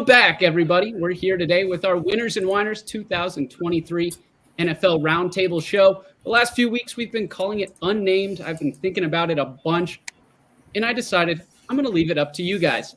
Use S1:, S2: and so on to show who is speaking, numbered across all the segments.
S1: Back, everybody. We're here today with our Winners and Whiners 2023 NFL Roundtable Show. The last few weeks, we've been calling it unnamed. I've been thinking about it a bunch, and I decided I'm going to leave it up to you guys.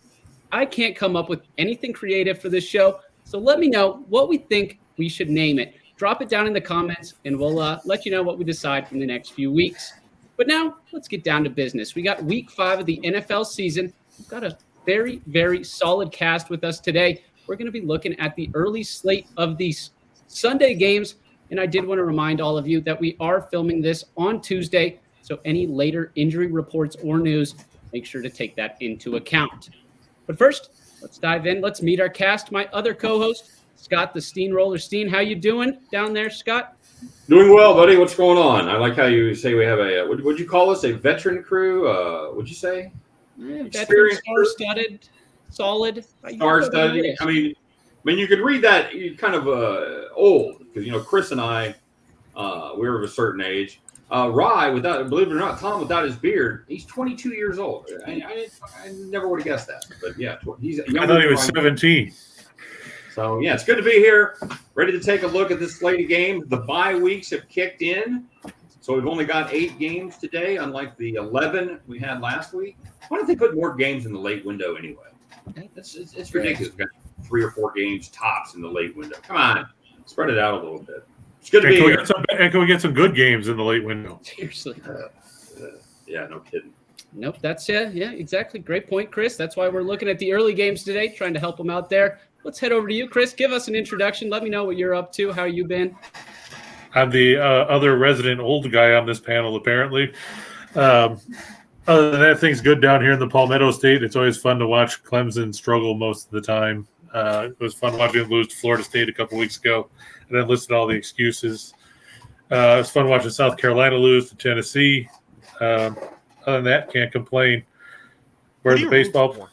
S1: I can't come up with anything creative for this show, so let me know what we think we should name it. Drop it down in the comments, and we'll let you know what we decide in the next few weeks. But now, let's get down to business. We got week 5 of the NFL season. We've got a very, very solid cast with us today. We're going to be looking at the early slate of these Sunday games. And I did want to remind all of you that we are filming this on Tuesday. So any later injury reports or news, make sure to take that into account. But first, let's dive in. Let's meet our cast. My other co-host, Scott the Steamroller Steehn. How you doing down there, Scott?
S2: Doing well, buddy. What's going on? I like how you say we have a, would you call us a veteran crew? What'd you say?
S1: Experienced, star-studded, solid.
S2: Star-studded. I mean, you could read that. You're kind of old because Chris and I, we were of a certain age. Rye, believe it or not, Tom without his beard, he's 22 years old. I never would have guessed that, but yeah,
S3: I thought he was 17.
S2: So yeah, it's good to be here, ready to take a look at this slate of games. The bye weeks have kicked in. So we've only got 8 games today, unlike the 11 we had last week. Why don't they put more games in the late window anyway? It's ridiculous. We've got 3 or 4 games tops in the late window. Come on, spread it out a little bit. It's good to be here.
S3: Can we get some good games in the late window?
S1: Seriously.
S2: Yeah, no kidding.
S1: Nope, that's yeah, exactly. Great point, Chris. That's why we're looking at the early games today, trying to help them out there. Let's head over to you, Chris. Give us an introduction. Let me know what you're up to, how you been.
S3: I'm the other resident old guy on this panel, apparently. Other than that, things good down here in the Palmetto State. It's always fun to watch Clemson struggle most of the time. It was fun watching them lose to Florida State a couple weeks ago, and then listen to all the excuses. It's fun watching South Carolina lose to Tennessee. Other than that, can't complain. Where's the baseball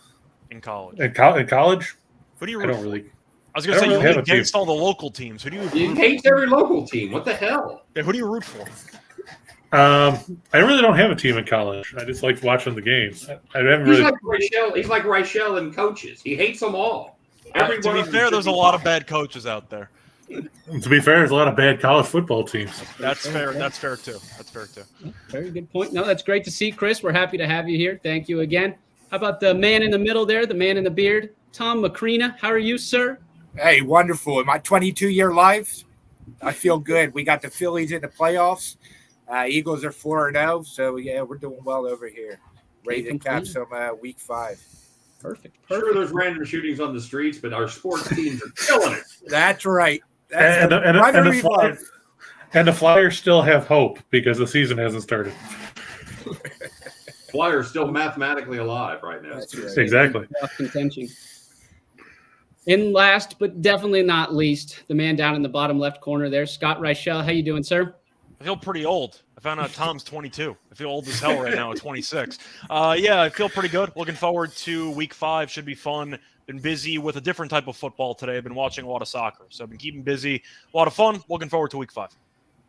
S4: in college?
S3: In college?
S4: Who do you
S3: I
S4: root
S3: don't
S4: for?
S3: really.
S4: I was going to say, you root against all the local teams. Who do you
S2: He hates every local team. What the hell?
S4: Yeah, who do you root for?
S3: I really don't have a team in college. I just like watching the games. I haven't
S2: He's
S3: really.
S2: He's like Reichel and coaches. He hates them all.
S4: To be fair, there's a lot of bad coaches out there.
S3: To be fair, there's a lot of bad college football teams.
S4: That's fair. That's fair too.
S1: Very good point. No, that's great to see, Chris. We're happy to have you here. Thank you again. How about the man in the middle there, the man in the beard, Tom Macrina? How are you, sir?
S5: Hey, wonderful. In my 22-year life, I feel good. We got the Phillies in the playoffs. Eagles are 4-0, so yeah, we're doing well over here. Ready to cap some week 5.
S1: Perfect.
S2: Sure, there's random shootings on the streets, but our sports teams are killing it.
S5: That's right.
S3: And the Flyers still have hope because the season hasn't started.
S2: Flyers still mathematically alive right now.
S5: That's right.
S3: Exactly.
S1: Contention. And last, but definitely not least, the man down in the bottom left corner there, Scott Reichel. How you doing, sir?
S4: I feel pretty old. I found out Tom's 22. I feel old as hell right now at 26. Yeah, I feel pretty good. Looking forward to week 5. Should be fun. Been busy with a different type of football today. I've been watching a lot of soccer. So I've been keeping busy. A lot of fun. Looking forward to week 5.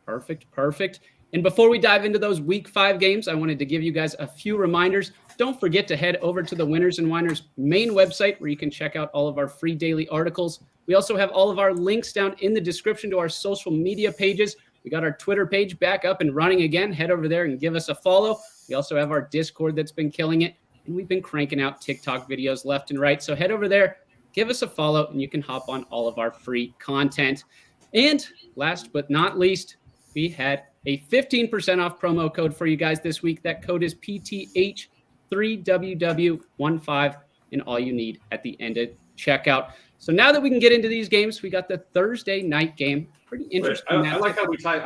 S1: Perfect. And before we dive into those week 5 games, I wanted to give you guys a few reminders. Don't forget to head over to the Winners and Whiners main website where you can check out all of our free daily articles. We also have all of our links down in the description to our social media pages. We got our Twitter page back up and running again. Head over there and give us a follow. We also have our Discord that's been killing it. And we've been cranking out TikTok videos left and right. So head over there, give us a follow, and you can hop on all of our free content. And last but not least, we had a 15% off promo code for you guys this week. That code is PTH3WW15, and all you need at the end of checkout. So now that we can get into these games, we got the Thursday night game. Pretty interesting.
S2: I like how we tie.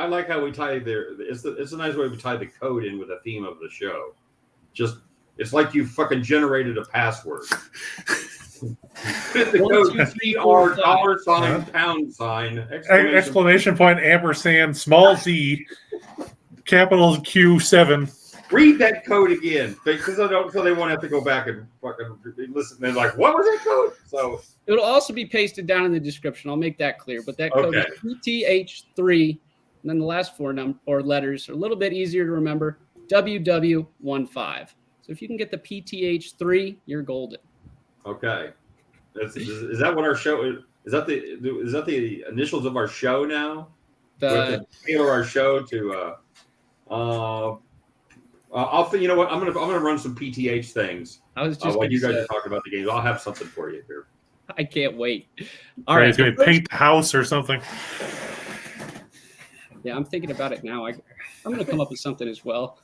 S2: there. It's a nice way we tie the code in with the theme of the show. It's like you fucking generated a password. The code $CR $
S3: exclamation point ampersand small z capital Q7.
S2: Read that code again because so they won't have to go back and fucking listen. They're like, what was that code? So
S1: it'll also be pasted down in the description. I'll make that clear. But that code is PTH3, and then the last 4 letters are a little bit easier to remember. WW15. So if you can get the PTH3, you're golden.
S2: Okay. Is that what our show is? Is that the initials of our show now? We have to tailor our show to. You know what? I'm gonna run some PTH things.
S1: I was just
S2: while you guys are talking about the games. I'll have something for you here.
S1: I can't wait. All right,
S3: he's going to paint the house or something.
S1: Yeah, I'm thinking about it now. I'm going to come up with something as well.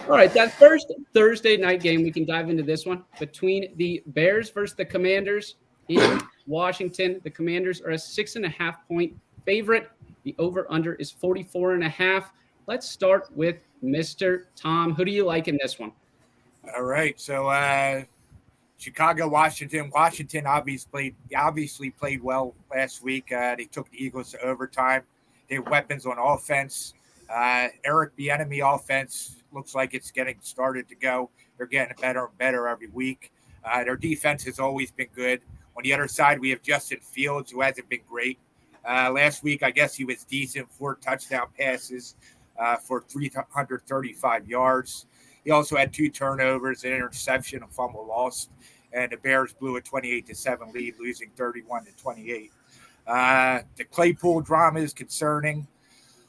S1: All right, that first Thursday night game, we can dive into this one between the Bears versus the Commanders in Washington. The Commanders are a 6.5 point favorite. The over/under is 44.5. Let's start with Mr. Tom. Who do you like in this one?
S5: All right, so Chicago, Washington. Washington obviously played well last week. They took the Eagles to overtime. They have weapons on offense. Eric Bieniemy offense looks like it's getting started to go. They're getting better and better every week. Their defense has always been good. On the other side, we have Justin Fields, who hasn't been great. Last week, I guess he was decent, 4 touchdown passes for 335 yards. He also had 2 turnovers, an interception, a fumble lost, and the Bears blew a 28-7 lead, losing 31-28. The Claypool drama is concerning.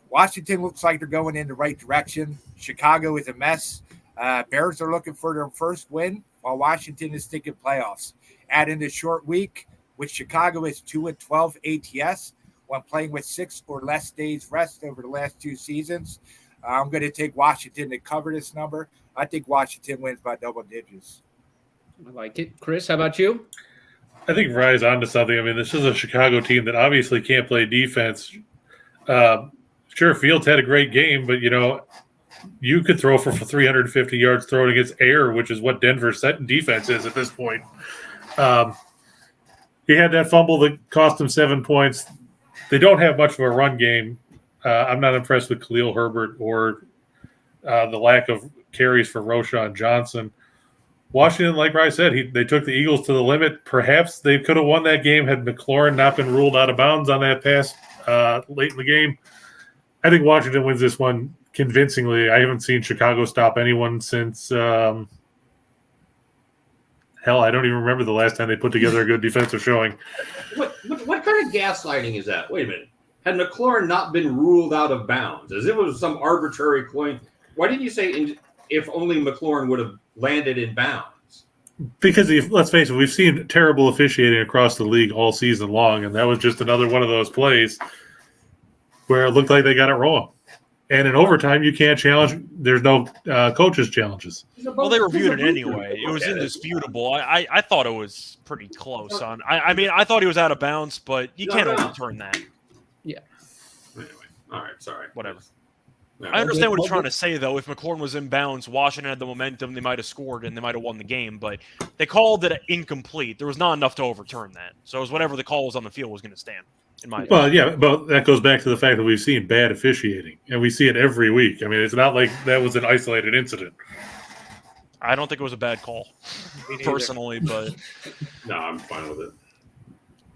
S5: Washington looks like they're going in the right direction. Chicago is a mess. Bears are looking for their first win, while Washington is thinking playoffs. Add in the short week, which Chicago is 2-12 ATS when playing with 6 or less days rest over the last 2 seasons. I'm going to take Washington to cover this number. I think Washington wins by double digits.
S1: I like it. Chris, how about you?
S3: I think Rye's onto something. I mean, this is a Chicago team that obviously can't play defense. Sure, Fields had a great game, but, you could throw for 350 yards throwing against air, which is what Denver's set defense is at this point. He had that fumble that cost him 7 points. They don't have much of a run game. I'm not impressed with Khalil Herbert or the lack of carries for Roschon Johnson. Washington, like Rye said, they took the Eagles to the limit. Perhaps they could have won that game had McLaurin not been ruled out of bounds on that pass late in the game. I think Washington wins this one convincingly. I haven't seen Chicago stop anyone since hell, I don't even remember the last time they put together a good defensive showing.
S2: What kind of gaslighting is that? Wait a minute. Had McLaurin not been ruled out of bounds, as if it was some arbitrary coin, why didn't you say if only McLaurin would have landed in bounds?
S3: Because let's face it, we've seen terrible officiating across the league all season long, and that was just another one of those plays where it looked like they got it wrong. And in overtime, you can't challenge. There's no coaches' challenges.
S4: Well, they reviewed it anyway. It was indisputable. I thought it was pretty close on. I mean, I thought he was out of bounds, but you can't overturn that.
S1: Yeah.
S2: Anyway, all right, sorry.
S4: Whatever.
S2: No.
S4: I understand what he's trying to say, though. If McLaurin was in bounds, Washington had the momentum, they might have scored and they might have won the game, but they called it incomplete. There was not enough to overturn that. So it was whatever the call was on the field was going to stand, in my opinion.
S3: Well, yeah, but that goes back to the fact that we've seen bad officiating, and we see it every week. I mean, it's not like that was an isolated incident.
S4: I don't think it was a bad call, personally, but
S2: No, I'm fine with it.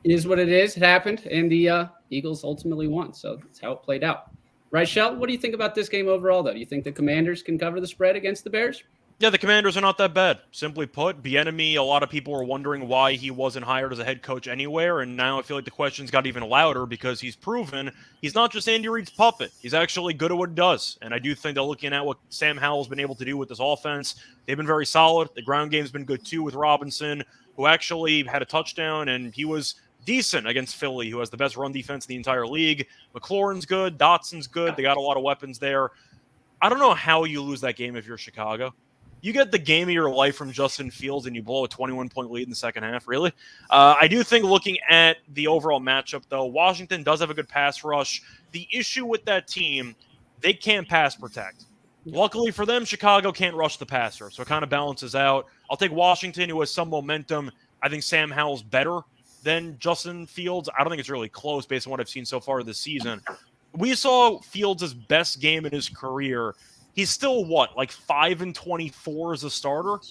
S1: It is what it is. It happened, and the Eagles ultimately won. So that's how it played out. Reichel, what do you think about this game overall, though? Do you think the Commanders can cover the spread against the Bears?
S4: yeah, the Commanders are not that bad. Simply put, Bieniemy, a lot of people were wondering why he wasn't hired as a head coach anywhere, and now I feel like the questions got even louder because he's proven he's not just Andy Reid's puppet. He's actually good at what he does, and I do think that looking at what Sam Howell's been able to do with this offense, they've been very solid. The ground game's been good, too, with Robinson, who actually had a touchdown, and he was decent against Philly, who has the best run defense in the entire league. McLaurin's good. Dotson's good. They got a lot of weapons there. I don't know how you lose that game if you're Chicago. You get the game of your life from Justin Fields and you blow a 21-point lead in the second half, really? I do think looking at the overall matchup, though, Washington does have a good pass rush. The issue with that team, they can't pass protect. Luckily for them, Chicago can't rush the passer, so it kind of balances out. I'll take Washington, who has some momentum. I think Sam Howell's better than Justin Fields. I don't think it's really close based on what I've seen so far this season. We saw Fields' best game in his career. He's still, 5-24 as a starter?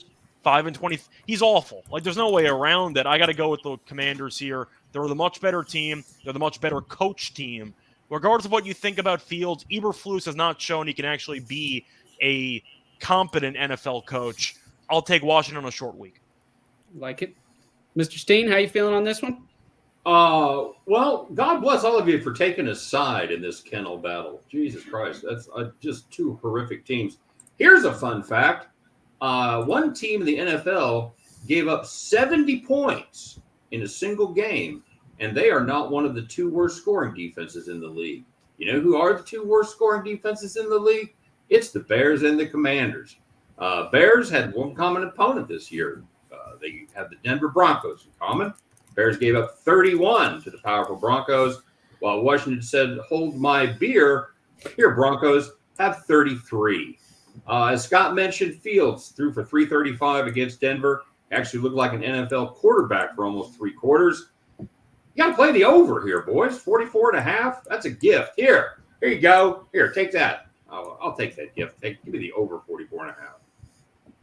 S4: 5-20. He's awful. There's no way around it. I got to go with the Commanders here. They're the much better team. They're the much better coach team. Regardless of what you think about Fields, Eberflus has not shown he can actually be a competent NFL coach. I'll take Washington on a short week.
S1: Like it. Mr. Steehn, how you feeling on this one?
S2: Well, God bless all of you for taking a side in this kennel battle. Jesus Christ, that's just two horrific teams. Here's a fun fact. One team in the NFL gave up 70 points in a single game, and they are not one of the two worst scoring defenses in the league. You know who are the two worst scoring defenses in the league? It's the Bears and the Commanders. Bears had one common opponent this year. They had the Denver Broncos in common. Bears gave up 31 to the powerful Broncos, while Washington said, hold my beer. Here, Broncos have 33. As Scott mentioned, Fields threw for 335 against Denver. Actually looked like an NFL quarterback for almost 3 quarters. You got to play the over here, boys. 44.5. That's a gift. Here you go. Here, take that. I'll take that gift. Give me the over 44.5.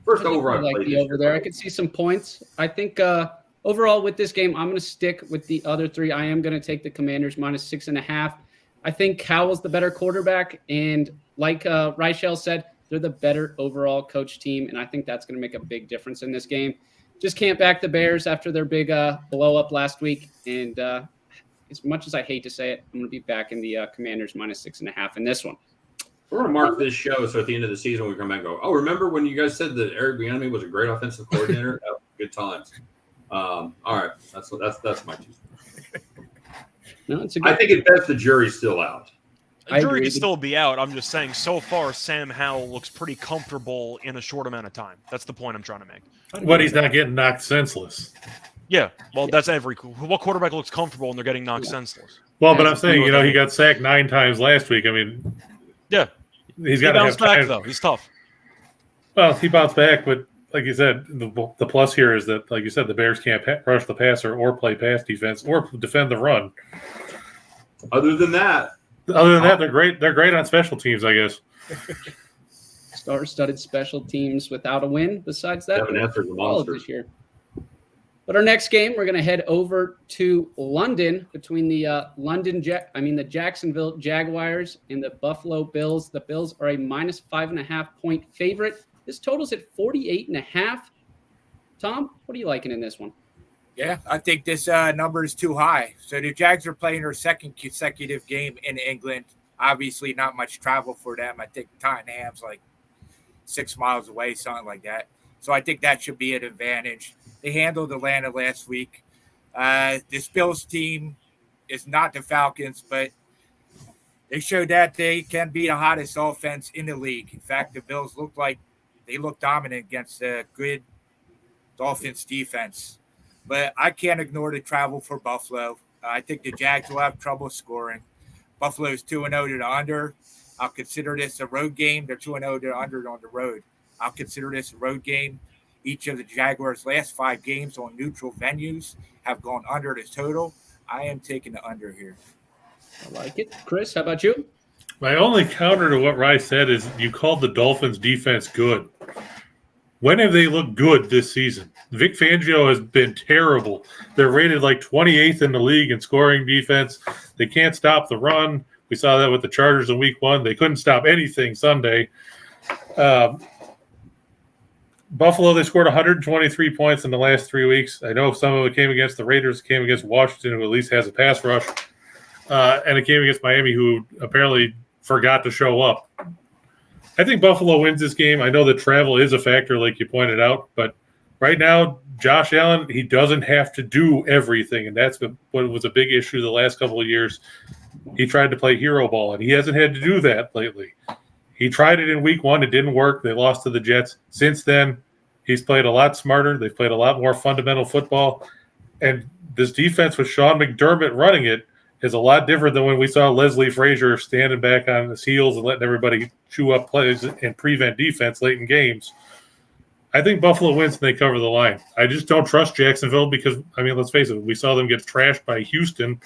S2: First over I
S1: like the over there. I could see some points. I think overall with this game, I'm going to stick with the other 3. I am going to take the Commanders minus 6.5. I think Cowell's the better quarterback, and like Reichel said, they're the better overall coach team, and I think that's going to make a big difference in this game. Just can't back the Bears after their big blow up last week, and as much as I hate to say it, I'm going to be back in the Commanders minus 6.5 in this one.
S2: We're going to mark this show so at the end of the season we come back and go, oh, remember when you guys said that Eric Bieniemy was a great offensive coordinator? Oh, good times. All right, that's my 2 cents.
S1: No,
S2: I think at best the jury's still out.
S4: The jury could still be out. I'm just saying, so far, Sam Howell looks pretty comfortable in a short amount of time. That's the point I'm trying to make.
S3: But he's not getting knocked senseless.
S4: Yeah, well, that's what quarterback looks comfortable when they're getting knocked senseless.
S3: Well, but I'm saying, he got sacked 9 times last week. I mean,
S4: yeah,
S3: he's got to have
S4: back
S3: time.
S4: though. He's tough.
S3: Well, he bounced back, but like you said, the plus here is that, like you said, the Bears can't rush the passer or play pass defense or defend the run.
S2: Other than that,
S3: they're great. They're great on special teams, I guess.
S1: Star-studded special teams without a win. Besides that,
S2: all
S1: this year. But our next game, we're going to head over to London between the the Jacksonville Jaguars and the Buffalo Bills. The Bills are a minus 5.5 point favorite. This totals at 48.5. Tom, what are you liking in this one?
S5: Yeah, I think this number is too high. So the Jags are playing their second consecutive game in England. Obviously, not much travel for them. I think Tottenham's like 6 miles away, something like that. So I think that should be an advantage. They handled Atlanta last week. This Bills team is not the Falcons, but they showed that they can be the hottest offense in the league. In fact, the Bills looked dominant against a good Dolphins defense. But I can't ignore the travel for Buffalo. I think the Jags will have trouble scoring. Buffalo's 2-0 to the under. I'll consider this a road game. They're 2-0 to the under on the road. I'll consider this a road game. Each of the Jaguars' last 5 games on neutral venues have gone under the total. I am taking the under here.
S1: I like it. Chris, how about you?
S3: My only counter to what Rice said is you called the Dolphins' defense good. When have they looked good this season? Vic Fangio has been terrible. They're rated like 28th in the league in scoring defense. They can't stop the run. We saw that with the Chargers in week 1. They couldn't stop anything Sunday. Buffalo, they scored 123 points in the last 3 weeks. I know some of it came against the Raiders, came against Washington, who at least has a pass rush, and it came against Miami, who apparently forgot to show up. I think Buffalo wins this game. I know that travel is a factor, like you pointed out, but right now, Josh Allen, he doesn't have to do everything, and that's what was a big issue the last couple of years. He tried to play hero ball, and he hasn't had to do that lately. He tried it in week 1. It didn't work. They lost to the Jets. Since then, he's played a lot smarter. They've played a lot more fundamental football, and this defense with Sean McDermott running it is a lot different than when we saw Leslie Frazier standing back on his heels and letting everybody chew up plays and prevent defense late in games. I think Buffalo wins and they cover the line. I just don't trust Jacksonville because, I mean, let's face it, we saw them get trashed by Houston,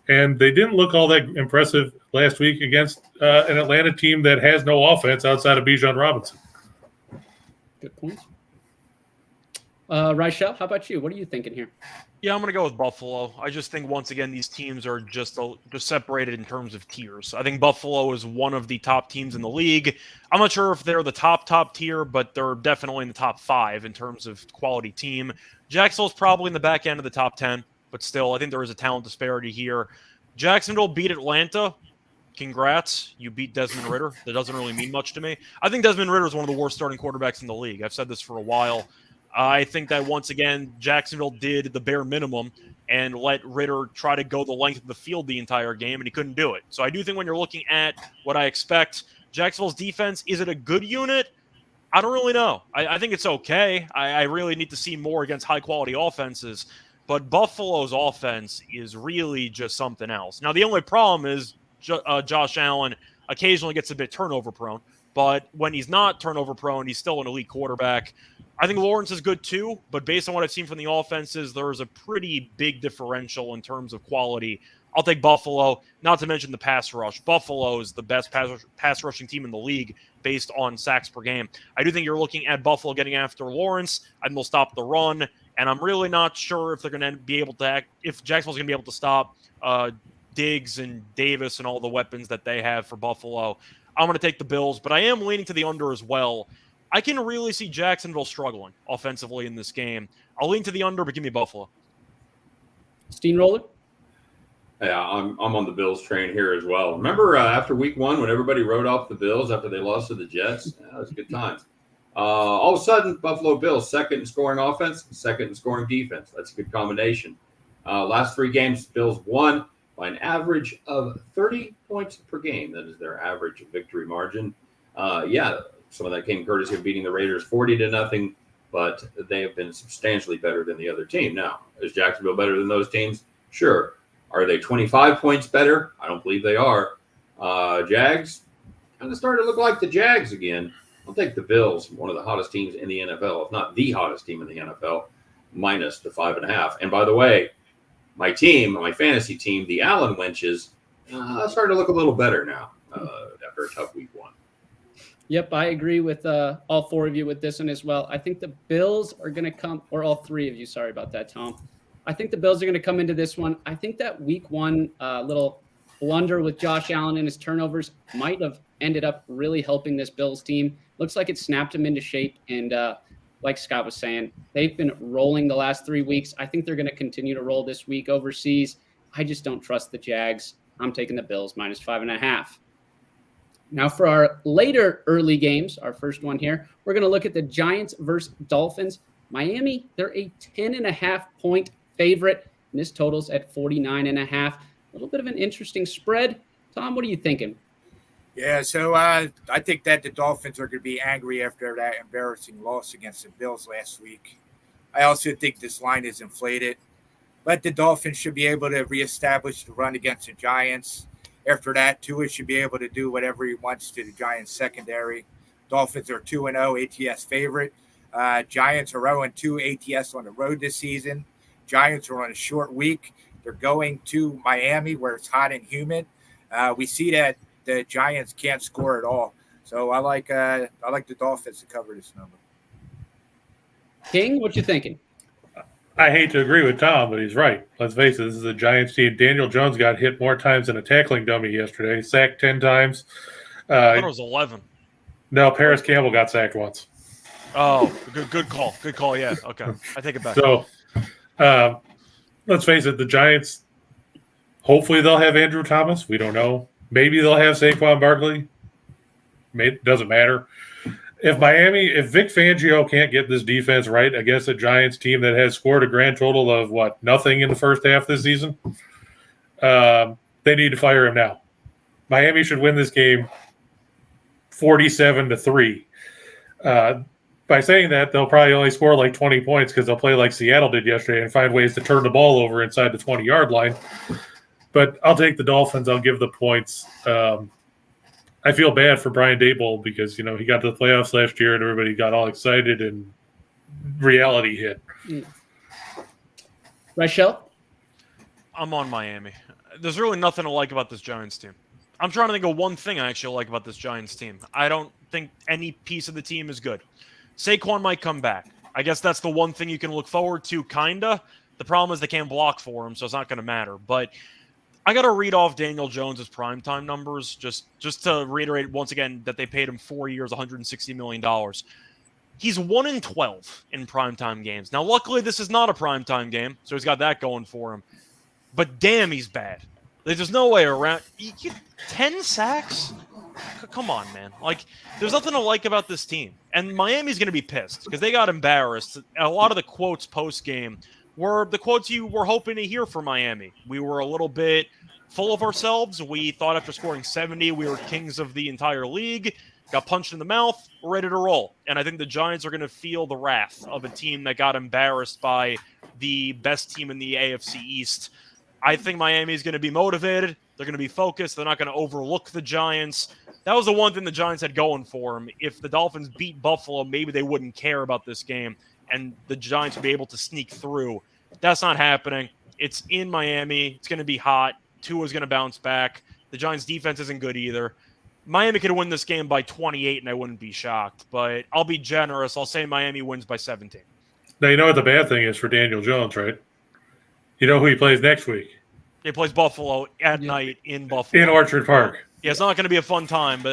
S3: and they didn't look all that impressive last week against an Atlanta team that has no offense outside of Bijan Robinson.
S1: Good point. Reichel, how about you? What are you thinking here?
S4: Yeah, I'm going to go with Buffalo. I just think, once again, these teams are just separated in terms of tiers. I think Buffalo is one of the top teams in the league. I'm not sure if they're the top tier, but they're definitely in the top 5 in terms of quality team. Jacksonville's probably in the back end of the top 10, but still, I think there is a talent disparity here. Jacksonville beat Atlanta. Congrats. You beat Desmond Ridder. That doesn't really mean much to me. I think Desmond Ridder is one of the worst starting quarterbacks in the league. I've said this for a while. I think that, once again, Jacksonville did the bare minimum and let Ridder try to go the length of the field the entire game, and he couldn't do it. So I do think when you're looking at what I expect, Jacksonville's defense, is it a good unit? I don't really know. I think it's okay. I really need to see more against high-quality offenses. But Buffalo's offense is really just something else. Now, the only problem is Josh Allen occasionally gets a bit turnover-prone. But when he's not turnover-prone, he's still an elite quarterback. I think Lawrence is good too, but based on what I've seen from the offenses, there's a pretty big differential in terms of quality. I'll take Buffalo, not to mention the pass rush. Buffalo is the best pass rushing team in the league based on sacks per game. I do think you're looking at Buffalo getting after Lawrence, and they'll stop the run, and I'm really not sure if they're going to be able to if Jacksonville's going to be able to stop Diggs and Davis and all the weapons that they have for Buffalo. I'm going to take the Bills, but I am leaning to the under as well. I can really see Jacksonville struggling offensively in this game. I'll lean to the under, but give me Buffalo.
S1: Steamroller?
S2: Yeah, I'm on the Bills train here as well. Remember after week 1 when everybody wrote off the Bills after they lost to the Jets? Yeah, that was good times. All of a sudden, Buffalo Bills, second in scoring offense, second in scoring defense. That's a good combination. Last 3 games, Bills won by an average of 30 points per game. That is their average victory margin. Some of that came courtesy of beating the Raiders 40-0, but they have been substantially better than the other team. Now, is Jacksonville better than those teams? Sure. Are they 25 points better? I don't believe they are. Jags kind of starting to look like the Jags again. I'll take the Bills, one of the hottest teams in the NFL, if not the hottest team in the NFL, minus the 5.5. And by the way, my fantasy team, the Allen Wenches, starting to look a little better now after a tough week 1.
S1: Yep, I agree with all 4 of you with this one as well. I think the Bills are going to come, or all 3 of you, sorry about that, Tom. I think the Bills are going to come into this one. I think that week 1 little blunder with Josh Allen and his turnovers might have ended up really helping this Bills team. Looks like it snapped him into shape. And like Scott was saying, they've been rolling the last 3 weeks. I think they're going to continue to roll this week overseas. I just don't trust the Jags. I'm taking the Bills minus 5.5. Now for our later early games, our first one here, we're going to look at the Giants versus Dolphins. Miami, they're a 10.5 point favorite, and this totals at 49.5. A little bit of an interesting spread. Tom, what are you thinking?
S5: Yeah, so I think that the Dolphins are going to be angry after that embarrassing loss against the Bills last week. I also think this line is inflated, but the Dolphins should be able to reestablish the run against the Giants. After that, Tua should be able to do whatever he wants to the Giants secondary. Dolphins are 2-0 ATS favorite. Giants are 0-2 ATS on the road this season. Giants are on a short week. They're going to Miami where it's hot and humid. We see that the Giants can't score at all. So I like the Dolphins to cover this number.
S1: King, what you thinking?
S3: I hate to agree with Tom, but he's right. Let's face it, this is a Giants team. Daniel Jones got hit more times than a tackling dummy yesterday. Sacked 10 times.
S4: I thought it was 11.
S3: No, Paris Campbell got sacked once.
S4: Oh, good call. Good call, yeah. Okay, I take it back.
S3: So, let's face it, the Giants, hopefully they'll have Andrew Thomas. We don't know. Maybe they'll have Saquon Barkley. Doesn't matter. If Vic Fangio can't get this defense right against a Giants team that has scored a grand total of, nothing in the first half this season, they need to fire him now. Miami should win this game 47-3. By saying that, they'll probably only score like 20 points because they'll play like Seattle did yesterday and find ways to turn the ball over inside the 20-yard line. But I'll take the Dolphins. I'll give the points. I feel bad for Brian Daboll because, he got to the playoffs last year and everybody got all excited and reality hit.
S1: Reichel?
S4: I'm on Miami. There's really nothing to like about this Giants team. I'm trying to think of one thing I actually like about this Giants team. I don't think any piece of the team is good. Saquon might come back. I guess that's the one thing you can look forward to, kinda. The problem is they can't block for him, so it's not going to matter. But I got to read off Daniel Jones's primetime numbers just to reiterate once again that they paid him 4 years, $160 million. He's 1-12 in primetime games. Now, luckily, this is not a primetime game, so he's got that going for him. But damn, he's bad. There's no way around. 10 sacks? Come on, man. Like, there's nothing to like about this team. And Miami's going to be pissed because they got embarrassed. A lot of the quotes post-game were the quotes you were hoping to hear from Miami. We were a little bit full of ourselves. We thought after scoring 70, we were kings of the entire league. Got punched in the mouth, ready to roll. And I think the Giants are going to feel the wrath of a team that got embarrassed by the best team in the AFC East. I think Miami is going to be motivated. They're going to be focused. They're not going to overlook the Giants. That was the one thing the Giants had going for them. If the Dolphins beat Buffalo, maybe they wouldn't care about this game, and the Giants would be able to sneak through. That's not happening. It's in Miami. It's going to be hot. Tua's going to bounce back. The Giants' defense isn't good either. Miami could win this game by 28, and I wouldn't be shocked. But I'll be generous. I'll say Miami wins by 17.
S3: Now, you know what the bad thing is for Daniel Jones, right? You know who he plays next week?
S4: He plays Buffalo at night in Buffalo.
S3: In Orchard Park.
S4: Yeah, it's not going to be a fun time, but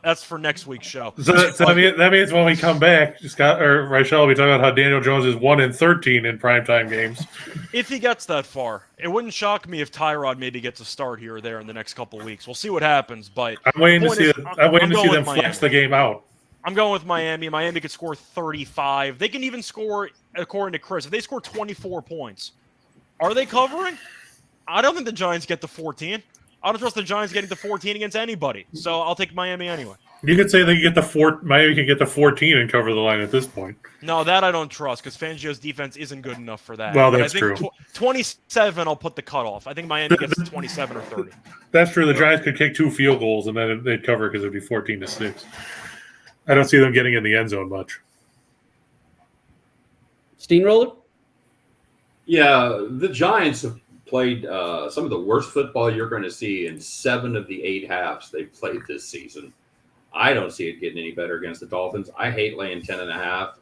S4: that's for next week's show.
S3: So that means when we come back, Scott or Reichel will be talking about how Daniel Jones is 1-13 in primetime games.
S4: If he gets that far, it wouldn't shock me if Tyrod maybe gets a start here or there in the next couple of weeks. We'll see what happens, but
S3: I'm waiting to see them flex the game out.
S4: I'm going with Miami. Miami could score 35. They can even score, according to Chris, if they score 24 points. Are they covering? I don't think the Giants get to 14. I don't trust the Giants getting to 14 against anybody. So I'll take Miami anyway.
S3: You could say they can get Miami can get to 14 and cover the line at this point.
S4: No, that I don't trust because Fangio's defense isn't good enough for that.
S3: Well, that's true.
S4: 27, I'll put the cutoff. I think Miami gets to 27 or 30.
S3: That's true. The Giants could kick 2 field goals and then they'd cover because it'd be 14-6. I don't see them getting in the end zone much.
S1: Steamroller?
S2: Yeah, the Giants have played some of the worst football you're going to see in 7 of the 8 halves they've played this season. I don't see it getting any better against the Dolphins. I hate laying 10.5.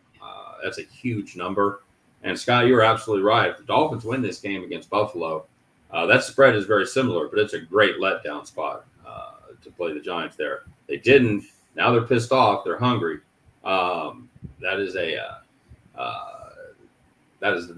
S2: That's a huge number. And Scott, you were absolutely right. If the Dolphins win this game against Buffalo, that spread is very similar, but it's a great letdown spot to play the Giants there. They didn't. Now they're pissed off. They're hungry. That is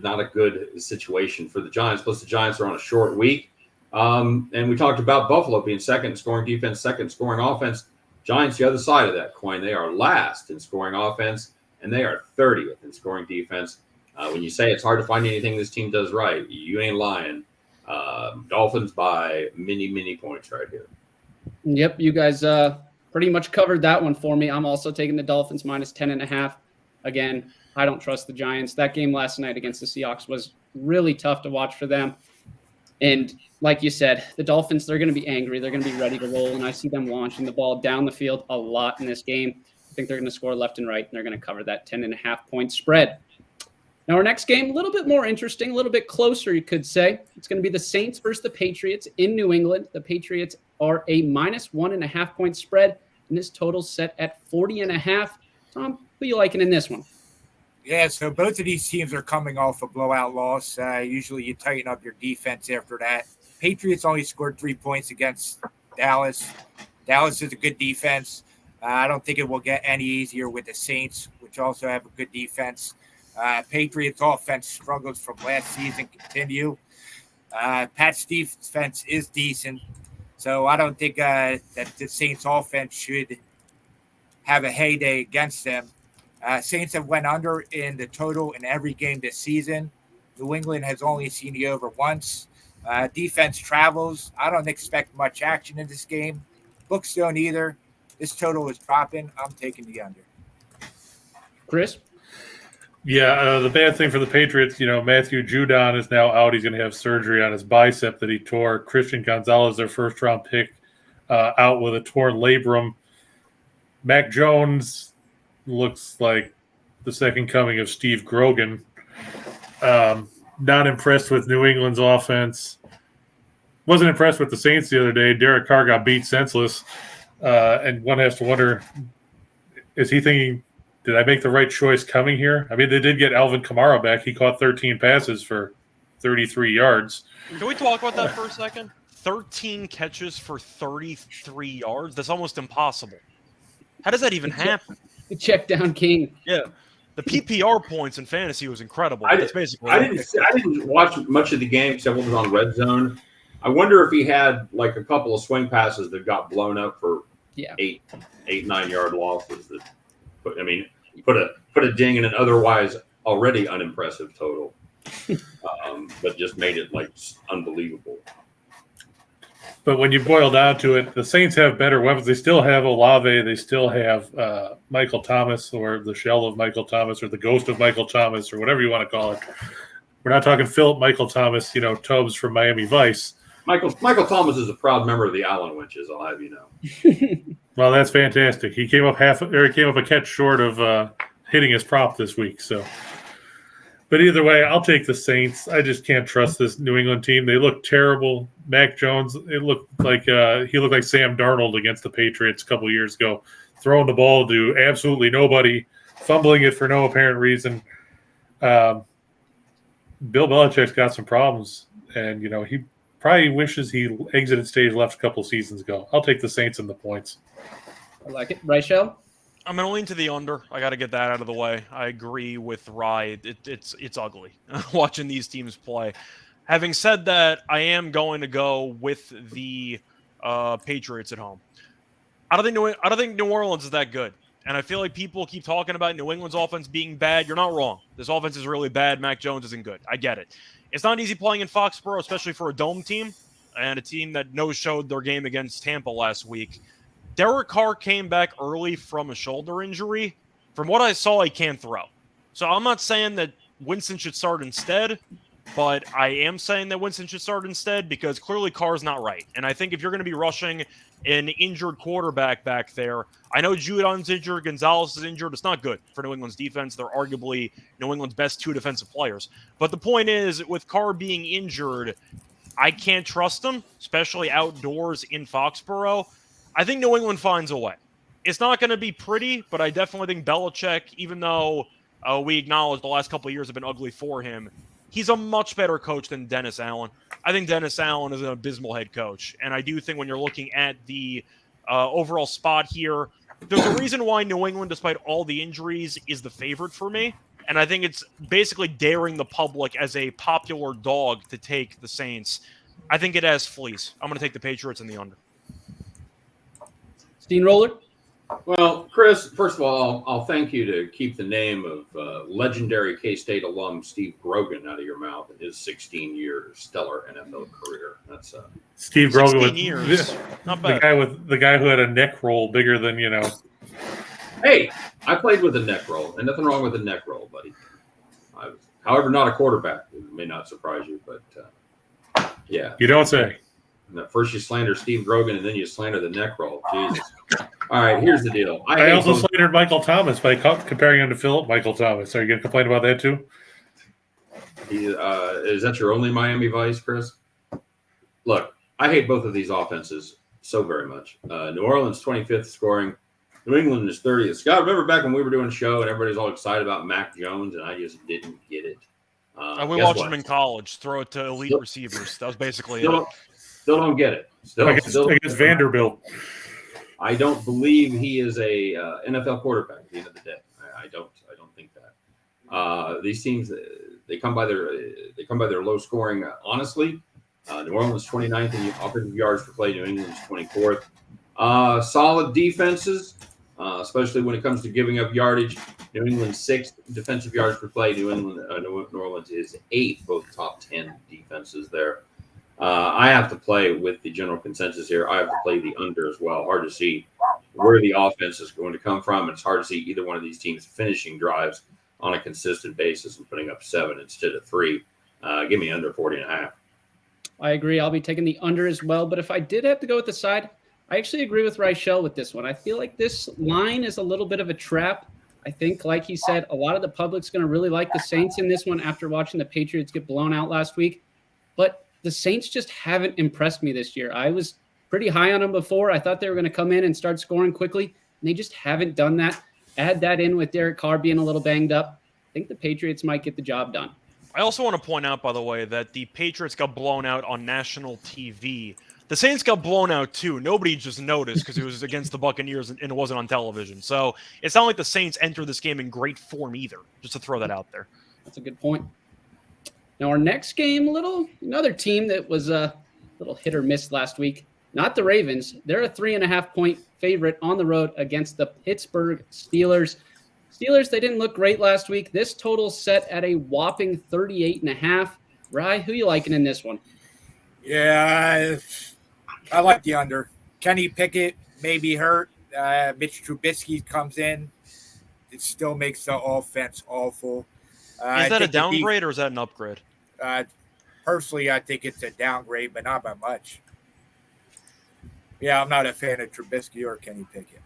S2: not a good situation for the Giants. Plus, the Giants are on a short week. And we talked about Buffalo being second in scoring defense, second in scoring offense. Giants, the other side of that coin, they are last in scoring offense, and they are 30th in scoring defense. When you say it's hard to find anything this team does right, you ain't lying. Dolphins by many points right here.
S1: Yep, you guys pretty much covered that one for me. I'm also taking the Dolphins minus 10.5. Again, I don't trust the Giants. That game last night against the Seahawks was really tough to watch for them. And like you said, the Dolphins, they're going to be angry. They're going to be ready to roll. And I see them launching the ball down the field a lot in this game. I think they're going to score left and right, and they're going to cover that 10.5-point spread. Now, our next game, a little bit more interesting, a little bit closer, you could say. It's going to be the Saints versus the Patriots in New England. The Patriots are a minus 1.5-point spread, and this total's set at 40.5. Tom, who are you liking in this one?
S5: Yeah, so both of these teams are coming off a blowout loss. Usually you tighten up your defense after that. Patriots only scored 3 points against Dallas. Dallas is a good defense. I don't think it will get any easier with the Saints, which also have a good defense. Patriots offense struggles from last season continue. Pat's defense is decent, so I don't think that the Saints offense should have a heyday against them. Saints have went under in the total in every game this season. New England has only seen the over once. Defense travels. I don't expect much action in this game. Books don't either. This total is dropping. I'm taking the under.
S1: Chris?
S3: Yeah, the bad thing for the Patriots, Matthew Judon is now out. He's going to have surgery on his bicep that he tore. Christian Gonzalez, their first-round pick, out with a torn labrum. Mac Jones looks like the second coming of Steve Grogan. Not impressed with New England's offense. Wasn't impressed with the Saints the other day. Derek Carr got beat senseless. And one has to wonder, is he thinking, did I make the right choice coming here? I mean, they did get Alvin Kamara back. He caught 13 passes for 33 yards.
S4: Can we talk about that for a second? 13 catches for 33 yards. That's almost impossible. How does that even happen?
S1: The check down king.
S4: Yeah. The PPR points in fantasy was incredible.
S2: I
S4: That's basically
S2: I didn't watch much of the game except what was on Red Zone. I wonder if he had like a couple of swing passes that got blown up for 8, 9 yard losses. That put a ding in an otherwise already unimpressive total, but just made it like unbelievable.
S3: But when you boil down to it, the Saints have better weapons. They still have Olave. They still have Michael Thomas, or the shell of Michael Thomas, or the ghost of Michael Thomas, or whatever you want to call it. We're not talking Philip Michael Thomas, Tubbs from Miami Vice.
S2: Michael Thomas is a proud member of the Allen Winches. I'll have you know.
S3: Well, that's fantastic. He came up a catch short of hitting his prop this week. So, but either way, I'll take the Saints. I just can't trust this New England team. They look terrible. Mac Jones, it looked like he looked like Sam Darnold against the Patriots a couple of years ago, throwing the ball to absolutely nobody, fumbling it for no apparent reason. Bill Belichick's got some problems, and he probably wishes he exited stage left a couple of seasons ago. I'll take the Saints and the points.
S1: I like it. Reichel?
S4: I'm going to lean to the under. I got to get that out of the way. I agree with Rye. It's ugly watching these teams play. Having said that, I am going to go with the Patriots at home. I don't think New Orleans is that good. And I feel like people keep talking about New England's offense being bad. You're not wrong. This offense is really bad. Mac Jones isn't good. I get it. It's not easy playing in Foxborough, especially for a dome team and a team that no-showed their game against Tampa last week. Derek Carr came back early from a shoulder injury. From what I saw, he can't throw. So I'm not saying that Winston should start instead, but I am saying that Winston should start instead because clearly Carr's not right. And I think if you're going to be rushing an injured quarterback back there, I know Judon's injured, Gonzalez is injured. It's not good for New England's defense. They're arguably New England's best two defensive players. But the point is, with Carr being injured, I can't trust him, especially outdoors in Foxborough. I think New England finds a way. It's not going to be pretty, but I definitely think Belichick, even though we acknowledge the last couple of years have been ugly for him, he's a much better coach than Dennis Allen. I think Dennis Allen is an abysmal head coach. And I do think when you're looking at the overall spot here, there's a reason why New England, despite all the injuries, is the favorite for me. And I think it's basically daring the public as a popular dog to take the Saints. I think it has fleas. I'm going to take the Patriots in the under.
S1: Steamroller?
S2: Well, Chris, first of all, I'll thank you to keep the name of legendary K-State alum Steve Grogan out of your mouth in his 16-year stellar NFL career. That's
S3: Steve Grogan with
S4: years. Not bad.
S3: the guy who had a neck roll bigger than
S2: Hey, I played with a neck roll, and nothing wrong with a neck roll, buddy. I was, however, not a quarterback. It may not surprise you, but yeah.
S3: You don't say.
S2: First you slander Steve Grogan, and then you slander the neck roll. Jesus. All right, here's the deal.
S3: I also slandered Michael Thomas by comparing him to Philip Michael Thomas. Are you going to complain about that too?
S2: Is that your only Miami Vice, Chris? Look, I hate both of these offenses so very much. New Orleans 25th scoring. New England is 30th. Scott, remember back when we were doing a show and everybody was all excited about Mac Jones, and I just didn't get it.
S4: We watched him in college throw it to elite receivers. That was basically it.
S2: Still don't get it. Still
S3: against Vanderbilt.
S2: I don't believe he is a NFL quarterback at the end of the day. I don't think that. These teams they come by their low scoring. Honestly, New Orleans 29th in offensive yards per play. New England's 24th. Solid defenses, especially when it comes to giving up yardage. New England's 6th defensive yards per play. New Orleans is 8th, both top 10 defenses there. I have to play with the general consensus here. I have to play the under as well. Hard to see where the offense is going to come from. It's hard to see either one of these teams finishing drives on a consistent basis and putting up 7 instead of 3. Give me under 40.5.
S1: I agree. I'll be taking the under as well. But if I did have to go with the side, I actually agree with Reichel with this one. I feel like this line is a little bit of a trap. I think, like he said, a lot of the public's going to really like the Saints in this one after watching the Patriots get blown out last week. But the Saints just haven't impressed me this year. I was pretty high on them before. I thought they were going to come in and start scoring quickly, and they just haven't done that. Add that in with Derek Carr being a little banged up. I think the Patriots might get the job done.
S4: I also want to point out, by the way, that the Patriots got blown out on national TV. The Saints got blown out too. Nobody just noticed because it was against the Buccaneers and it wasn't on television. So it's not like the Saints entered this game in great form either, just to throw that out there.
S1: That's a good point. Now our next game, another team that was a little hit or miss last week. Not the Ravens. They're a 3.5-point favorite on the road against the Pittsburgh Steelers. Steelers, they didn't look great last week. This total set at a whopping 38.5. Rye, who you liking in this one?
S5: Yeah, I like the under. Kenny Pickett may be hurt. Mitch Trubisky comes in. It still makes the offense awful.
S4: Is that a downgrade or is that an upgrade?
S5: Personally, I think it's a downgrade, but not by much. Yeah, I'm not a fan of Trubisky or Kenny Pickett.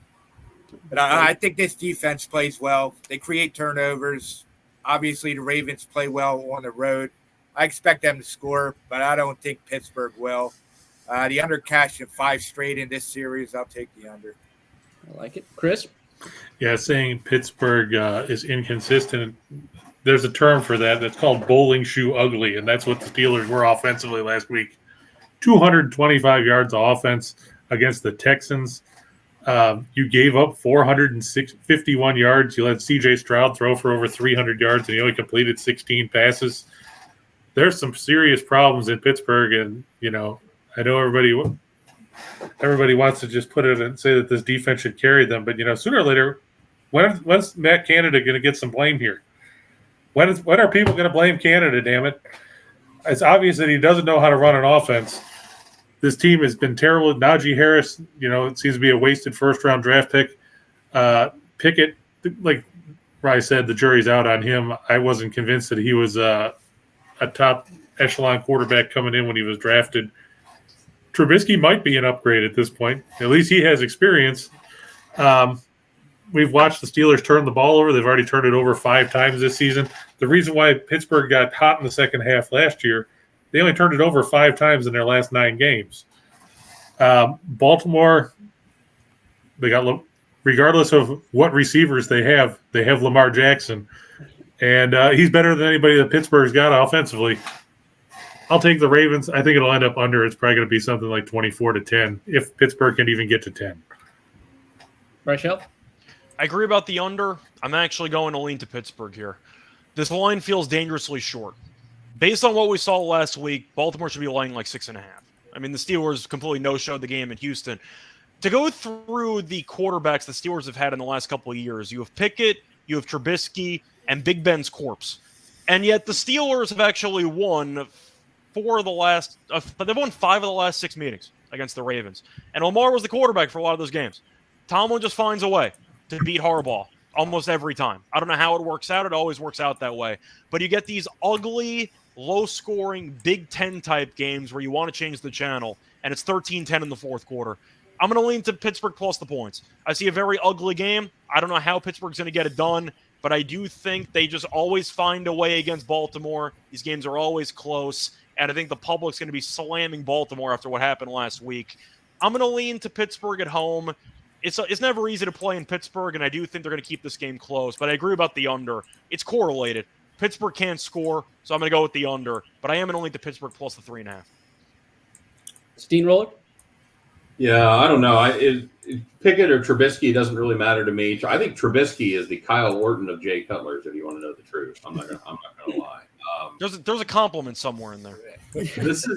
S5: But I think this defense plays well. They create turnovers. Obviously, the Ravens play well on the road. I expect them to score, but I don't think Pittsburgh will. The under cashed at 5 straight in this series. I'll take the under.
S1: I like it. Chris?
S3: Yeah, saying Pittsburgh is inconsistent. There's a term for that. That's called bowling shoe ugly, and that's what the Steelers were offensively last week. 225 yards of offense against the Texans. You gave up 451 yards. You let C.J. Stroud throw for over 300 yards, and he only completed 16 passes. There's some serious problems in Pittsburgh, and, I know everybody wants to just put it and say that this defense should carry them, but, sooner or later, when's Matt Canada going to get some blame here? When are people going to blame Canada, damn it? It's obvious that he doesn't know how to run an offense. This team has been terrible. Najee Harris, it seems to be a wasted first-round draft pick. Pickett, like Rye said, the jury's out on him. I wasn't convinced that he was a top echelon quarterback coming in when he was drafted. Trubisky might be an upgrade at this point. At least he has experience. We've watched the Steelers turn the ball over. They've already turned it over 5 times this season. The reason why Pittsburgh got hot in the second half last year, they only turned it over 5 times in their last 9 games. Baltimore, they got, regardless of what receivers they have Lamar Jackson. And he's better than anybody that Pittsburgh's got offensively. I'll take the Ravens. I think it'll end up under. It's probably going to be something like 24-10 if Pittsburgh can even get to 10.
S1: Reichel?
S4: I agree about the under. I'm actually going to lean to Pittsburgh here. This line feels dangerously short. Based on what we saw last week, Baltimore should be laying like 6.5. I mean, the Steelers completely no-showed the game in Houston. To go through the quarterbacks the Steelers have had in the last couple of years, you have Pickett, you have Trubisky, and Big Ben's corpse. And yet the Steelers have actually won 4 of the last they've won 5 of the last 6 meetings against the Ravens. And Lamar was the quarterback for a lot of those games. Tomlin just finds a way to beat Harbaugh almost every time. I don't know how it works out. It always works out that way. But you get these ugly, low-scoring, Big Ten type games where you want to change the channel, and it's 13-10 in the fourth quarter. I'm going to lean to Pittsburgh plus the points. I see a very ugly game. I don't know how Pittsburgh's going to get it done, but I do think they just always find a way against Baltimore. These games are always close, and I think the public's going to be slamming Baltimore after what happened last week. I'm going to lean to Pittsburgh at home. It's never easy to play in Pittsburgh, and I do think they're going to keep this game close, but I agree about the under. It's correlated. Pittsburgh can't score, so I'm going to go with the under, but I am going to lean to Pittsburgh plus the 3.5.
S1: Steamroller?
S2: Yeah, I don't know. Pickett or Trubisky doesn't really matter to me. I think Trubisky is the Kyle Orton of Jay Cutler's, if you want to know the truth. I'm not gonna lie.
S4: There's a compliment somewhere in there.
S2: This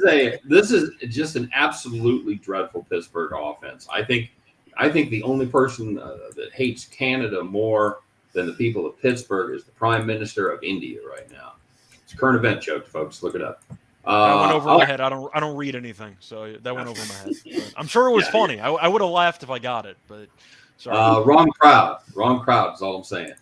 S2: is just an absolutely dreadful Pittsburgh offense. I think the only person that hates Canada more than the people of Pittsburgh is the Prime Minister of India right now. It's a current event joke, folks. Look it up.
S4: That went over my head. I don't read anything, so that went over my head. But I'm sure it was funny. Yeah. I would have laughed if I got it, but sorry.
S2: Wrong crowd is all I'm saying.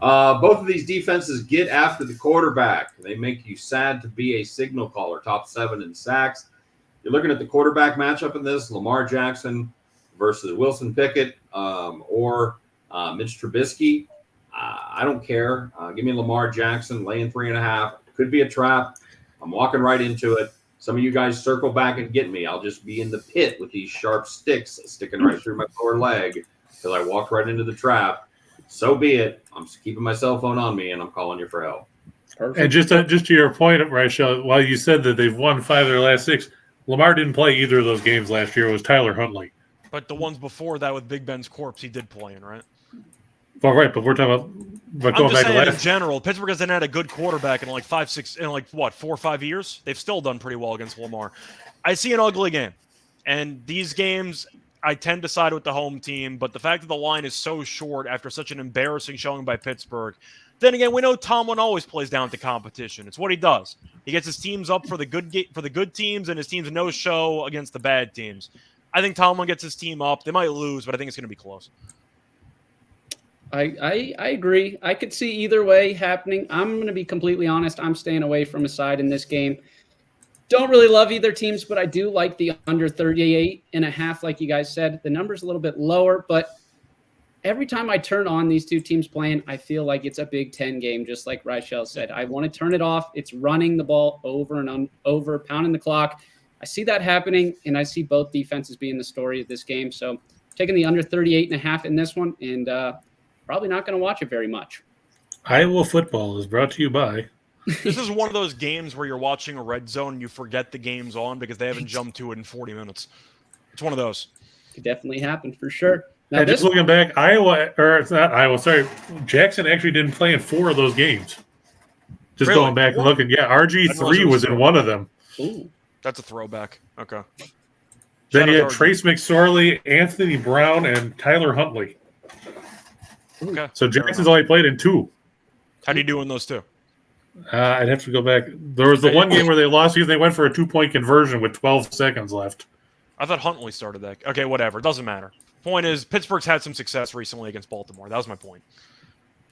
S2: Both of these defenses get after the quarterback. They make you sad to be a signal caller. Top 7 in sacks. You're looking at the quarterback matchup in this: Lamar Jackson versus Wilson Pickett or Mitch Trubisky. I don't care. Give me Lamar Jackson laying 3.5. Could be a trap. I'm walking right into it. Some of you guys circle back and get me. I'll just be in the pit with these sharp sticks sticking right through my lower leg until I walk right into the trap. So be it. I'm just keeping my cell phone on me, and I'm calling you for help.
S1: Perfect.
S3: And just to your point, Reichel, while you said that they've won 5 of their last 6, Lamar didn't play either of those games last year. It was Tyler Huntley.
S4: But the ones before that with Big Ben's corpse, he did play in, right?
S3: Well, right, but we're talking about. But
S4: I'm
S3: going
S4: just
S3: back
S4: saying
S3: to
S4: in
S3: last,
S4: general, Pittsburgh hasn't had a good quarterback in like 4 or 5 years. They've still done pretty well against Lamar. I see an ugly game, and these games I tend to side with the home team. But the fact that the line is so short after such an embarrassing showing by Pittsburgh. Then again, we know Tomlin always plays down to competition. It's what he does. He gets his teams up for the good teams, and his teams no show against the bad teams. I think Tomlin gets his team up. They might lose, but I think it's going to be close.
S1: I agree. I could see either way happening. I'm going to be completely honest. I'm staying away from a side in this game. Don't really love either teams, but I do like the under 38.5, like you guys said. The number's a little bit lower, but every time I turn on these two teams playing, I feel like it's a Big Ten game, just like Reichel said. I want to turn it off. It's running the ball over and over, pounding the clock. I see that happening, and I see both defenses being the story of this game. So taking the under 38.5 in this one, and probably not going to watch it very much.
S3: Iowa football is brought to you by.
S4: This is one of those games where you're watching a red zone and you forget the game's on because they haven't jumped to it in 40 minutes. It's one of those.
S1: Could definitely happen for sure. Now,
S3: And just looking back, it's not Iowa. Sorry, Jackson actually didn't play in 4 of those games. Just
S4: Really?
S3: going back and looking, yeah, RG3 was in one of them.
S1: Ooh.
S4: That's a throwback. Okay.
S3: Then
S4: Shout
S3: you
S4: out
S3: had
S4: to
S3: Trace McSorley, Anthony Brown, and Tyler Huntley.
S4: Okay.
S3: So Jackson's only played in 2.
S4: How do you do in those two?
S3: I'd have to go back. There was the one game where they lost because they went for a 2-point conversion with 12 seconds left.
S4: I thought Huntley started that. Okay, whatever. It doesn't matter. Point is, Pittsburgh's had some success recently against Baltimore. That was my point.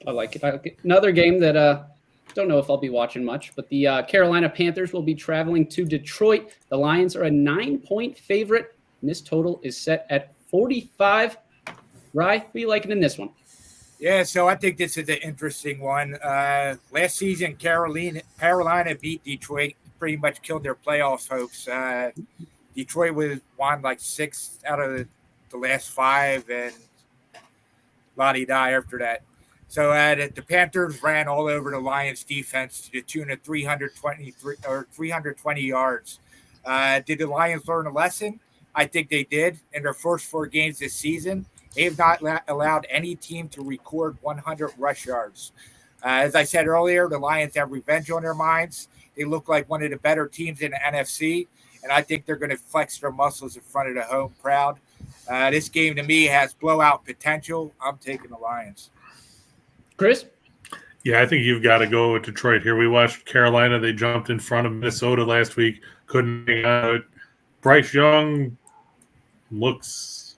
S1: I like it. Another game that don't know if I'll be watching much, but the Carolina Panthers will be traveling to Detroit. The Lions are a 9-point favorite, and this total is set at 45. Rye, what are you liking in this one?
S5: Yeah, so I think this is an interesting one. Last season, Carolina beat Detroit, pretty much killed their playoff hopes. Detroit won like 6 out of the last 5, and la-di-da after that. So the Panthers ran all over the Lions defense to the tune of 320 yards. Did the Lions learn a lesson? I think they did. In their first 4 games this season, they have not allowed any team to record 100 rush yards. As I said earlier, the Lions have revenge on their minds. They look like one of the better teams in the NFC, and I think they're going to flex their muscles in front of the home crowd. This game, to me, has blowout potential. I'm taking the Lions.
S1: Chris?
S3: Yeah, I think you've got to go with Detroit here. We watched Carolina. They jumped in front of Minnesota last week. Couldn't hang out. Bryce Young looks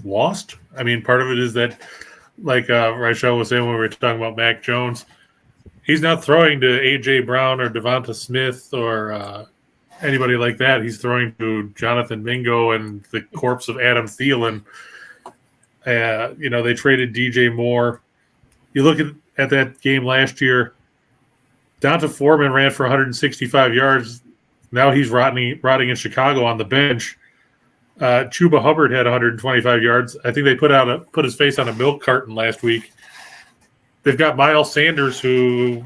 S3: lost. I mean, part of it is that, like Reichel was saying when we were talking about Mac Jones, he's not throwing to A.J. Brown or Devonta Smith or anybody like that. He's throwing to Jonathan Mingo and the corpse of Adam Thielen. They traded DJ Moore. You look at that game last year, Donta Foreman ran for 165 yards. Now he's rotting in Chicago on the bench. Chuba Hubbard had 125 yards. I think they put his face on a milk carton last week. They've got Miles Sanders, who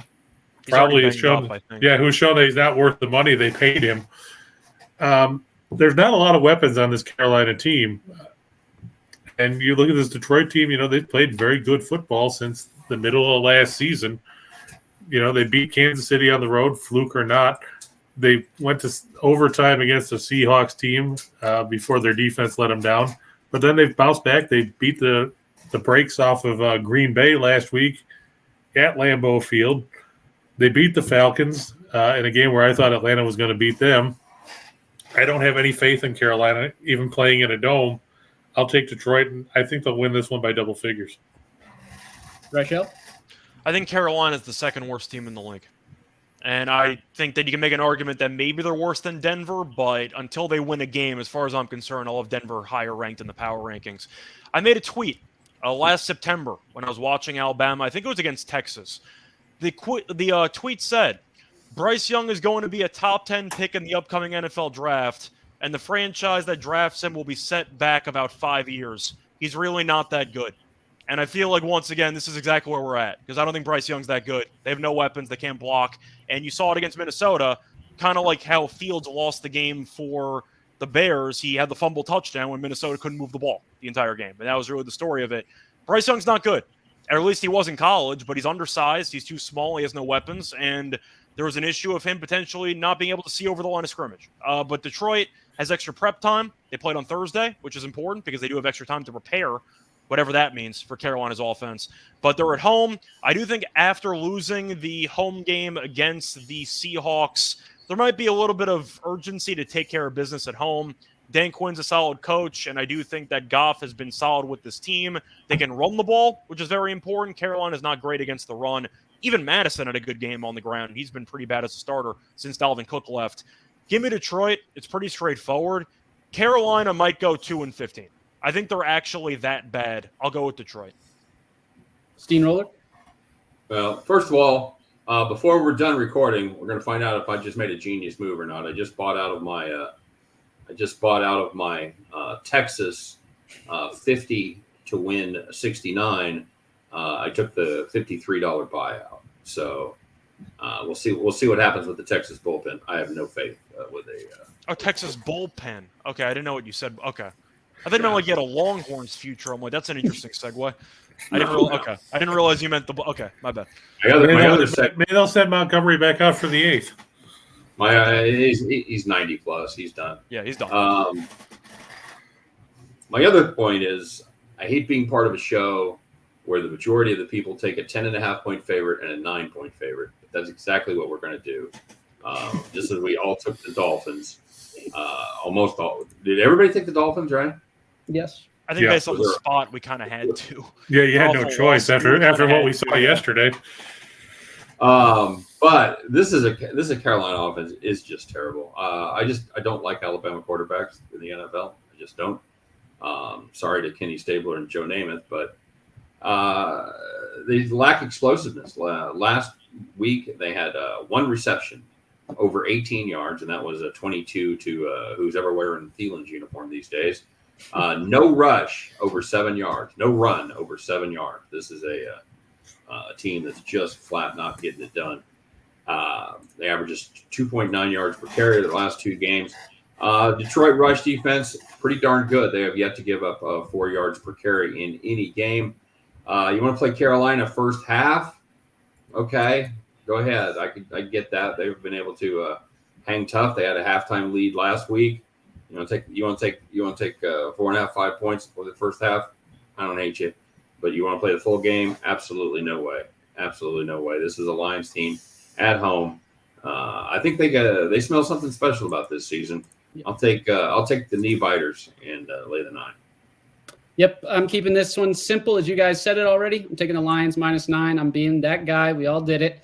S3: probably has shown, who's shown that he's not worth the money they paid him. There's not a lot of weapons on this Carolina team. And you look at this Detroit team, they've played very good football since the middle of last season. They beat Kansas City on the road, fluke or not. They went to overtime against the Seahawks team before their defense let them down. But then they've bounced back. They beat the brakes off of Green Bay last week at Lambeau Field. They beat the Falcons in a game where I thought Atlanta was going to beat them. I don't have any faith in Carolina, even playing in a dome. I'll take Detroit, and I think they'll win this one by double figures.
S1: Reichel?
S4: I think Carolina is the second worst team in the league. And I think that you can make an argument that maybe they're worse than Denver, but until they win a game, as far as I'm concerned, I'll have Denver higher ranked in the power rankings. I made a tweet last September when I was watching Alabama. I think it was against Texas. The tweet said, Bryce Young is going to be a top 10 pick in the upcoming NFL draft, and the franchise that drafts him will be set back about 5 years. He's really not that good. And I feel like, once again, this is exactly where we're at, because I don't think Bryce Young's that good. They have no weapons. They can't block. And you saw it against Minnesota, kind of like how Fields lost the game for the Bears. He had the fumble touchdown when Minnesota couldn't move the ball the entire game. And that was really the story of it. Bryce Young's not good. Or at least he was in college, but he's undersized. He's too small. He has no weapons. And there was an issue of him potentially not being able to see over the line of scrimmage. But Detroit has extra prep time. They played on Thursday, which is important because they do have extra time to prepare, whatever that means for Carolina's offense. But they're at home. I do think after losing the home game against the Seahawks, there might be a little bit of urgency to take care of business at home. Dan Quinn's a solid coach, and I do think that Goff has been solid with this team. They can run the ball, which is very important. Carolina's not great against the run. Even Madison had a good game on the ground. He's been pretty bad as a starter since Dalvin Cook left. Give me Detroit. It's pretty straightforward. Carolina might go 2-15. I think they're actually that bad. I'll go with Detroit.
S1: Steamroller?
S2: Well, first of all, before we're done recording, we're going to find out if I just made a genius move or not. I just bought out of my Texas 50 to win 69. I took the $53 buyout. So we'll see what happens with the Texas bullpen. I have no faith with a
S4: Texas bullpen. Okay, I didn't know what you said. Okay. I think meant like you had a Longhorns future. I'm like, that's an interesting segue. I didn't realize you meant the. Okay, my bad.
S3: Maybe they'll send Montgomery back out for the 8th.
S2: He's 90 plus. He's done.
S4: Yeah, he's done.
S2: My other point is I hate being part of a show where the majority of the people take a 10.5-point favorite and a 9-point favorite. But that's exactly what we're going to do. Just as we all took the Dolphins. Almost all. Did everybody take the Dolphins, right?
S1: Yes.
S4: I think based on the spot, we kind of had to.
S3: Yeah, you had no choice after what we saw yesterday.
S2: But this is a Carolina offense is just terrible. I don't like Alabama quarterbacks in the NFL. I just don't. Sorry to Kenny Stabler and Joe Namath, but they lack explosiveness. Last week they had one reception over 18 yards, and that was a 22 to who's ever wearing Thielen's uniform these days. No rush over 7 yards. No run over 7 yards. This is a team that's just flat not getting it done. They average just 2.9 yards per carry the last 2 games. Detroit rush defense, pretty darn good. They have yet to give up 4 yards per carry in any game. You want to play Carolina first half? Okay, go ahead. I get that. They've been able to hang tough. They had a halftime lead last week. You want to take 4.5, 5 points for the first half? I don't hate you. But you want to play the full game? Absolutely no way. Absolutely no way. This is a Lions team at home. I think they smell something special about this season. I'll take the knee biters and lay the 9.
S1: Yep, I'm keeping this one simple, as you guys said it already. I'm taking the Lions -9. I'm being that guy. We all did it.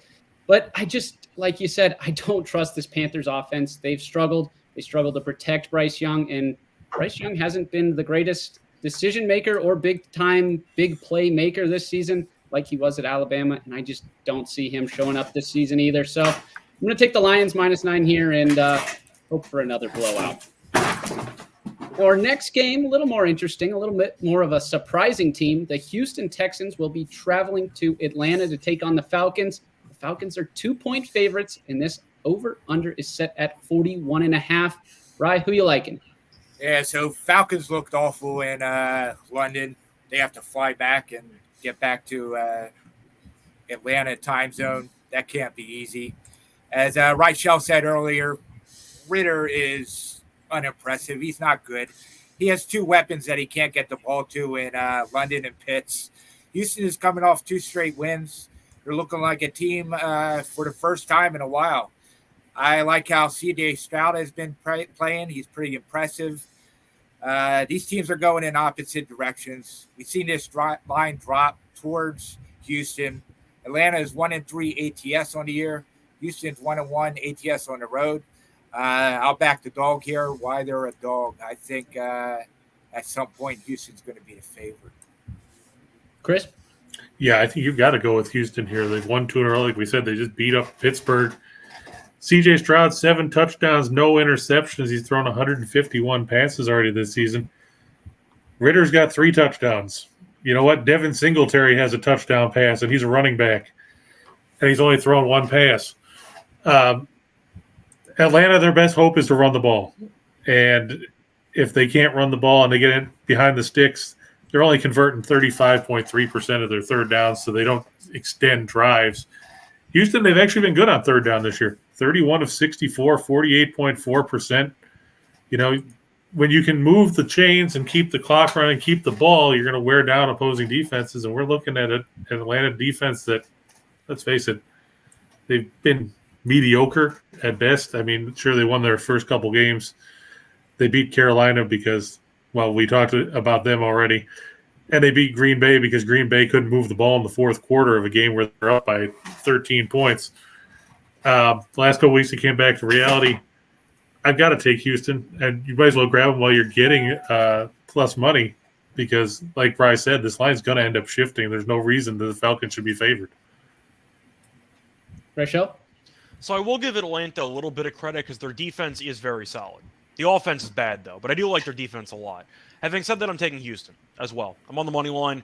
S1: But I just, like you said, I don't trust this Panthers offense. They've struggled. They struggled to protect Bryce Young, and Bryce Young hasn't been the greatest decision maker or big play maker this season like he was at Alabama, and I just don't see him showing up this season either. So I'm going to take the Lions -9 here and hope for another blowout. Our next game, a little more interesting, a little bit more of a surprising team. The Houston Texans will be traveling to Atlanta to take on the Falcons. The Falcons are 2-point favorites, and this over-under is set at 41.5. Rye, who you liking?
S5: Yeah, so Falcons looked awful in London. They have to fly back and get back to Atlanta time zone. That can't be easy. As Reichel said earlier, Ritter is unimpressive. He's not good. He has 2 weapons that he can't get the ball to in London and Pitts. Houston is coming off 2 straight wins. They're looking like a team for the first time in a while. I like how C.J. Stroud has been playing. He's pretty impressive. These teams are going in opposite directions. We've seen this line drop towards Houston. Atlanta is 1-3 ATS on the year. Houston's 1-1 ATS on the road. I'll back the dog here. Why they're a dog? I think at some point Houston's going to be the favorite.
S1: Chris?
S3: Yeah, I think you've got to go with Houston here. They've won 2 in a row. Like we said, they just beat up Pittsburgh. C.J. Stroud, 7 touchdowns, no interceptions. He's thrown 151 passes already this season. Ritter's got 3 touchdowns. you know what? Devin Singletary has a touchdown pass, and he's a running back, and he's only thrown one pass. Atlanta, their best hope is to run the ball. And if they can't run the ball and they get in behind the sticks, they're only converting 35.3% of their third downs, so they don't extend drives. Houston, they've actually been good on third down this year. 31 of 64, 48.4%. You know, when you can move the chains and keep the clock running, keep the ball, you're going to wear down opposing defenses. And we're looking at an Atlanta defense that, let's face it, they've been mediocre at best. I mean, sure, they won their first couple games. They beat Carolina because, well, we talked about them already. And they beat Green Bay because Green Bay couldn't move the ball in the fourth quarter of a game where they're up by 13 points. Last couple weeks, they came back to reality. I've got to take Houston, and you might as well grab them while you're getting plus money because, like Bryce said, this line's going to end up shifting. There's no reason that the Falcons should be favored.
S1: Reichel?
S4: So I will give Atlanta a little bit of credit because their defense is very solid. The offense is bad, though, but I do like their defense a lot. Having said that, I'm taking Houston as well. I'm on the money line.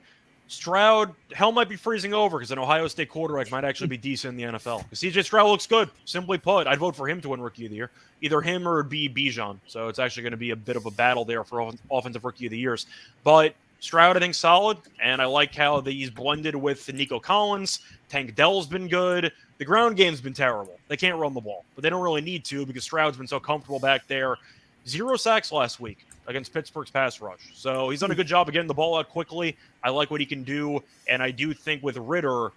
S4: Stroud, hell might be freezing over because an Ohio State quarterback might actually be decent in the NFL. CJ Stroud looks good. Simply put, I'd vote for him to win Rookie of the Year. Either him or it'd be Bijan. So it's actually going to be a bit of a battle there for Offensive Rookie of the Years. But Stroud, I think, solid, and I like how he's blended with Nico Collins. Tank Dell's been good. The ground game's been terrible. They can't run the ball, but they don't really need to because Stroud's been so comfortable back there. 0 sacks last week against Pittsburgh's pass rush. So he's done a good job of getting the ball out quickly. I like what he can do, and I do think with Ritter,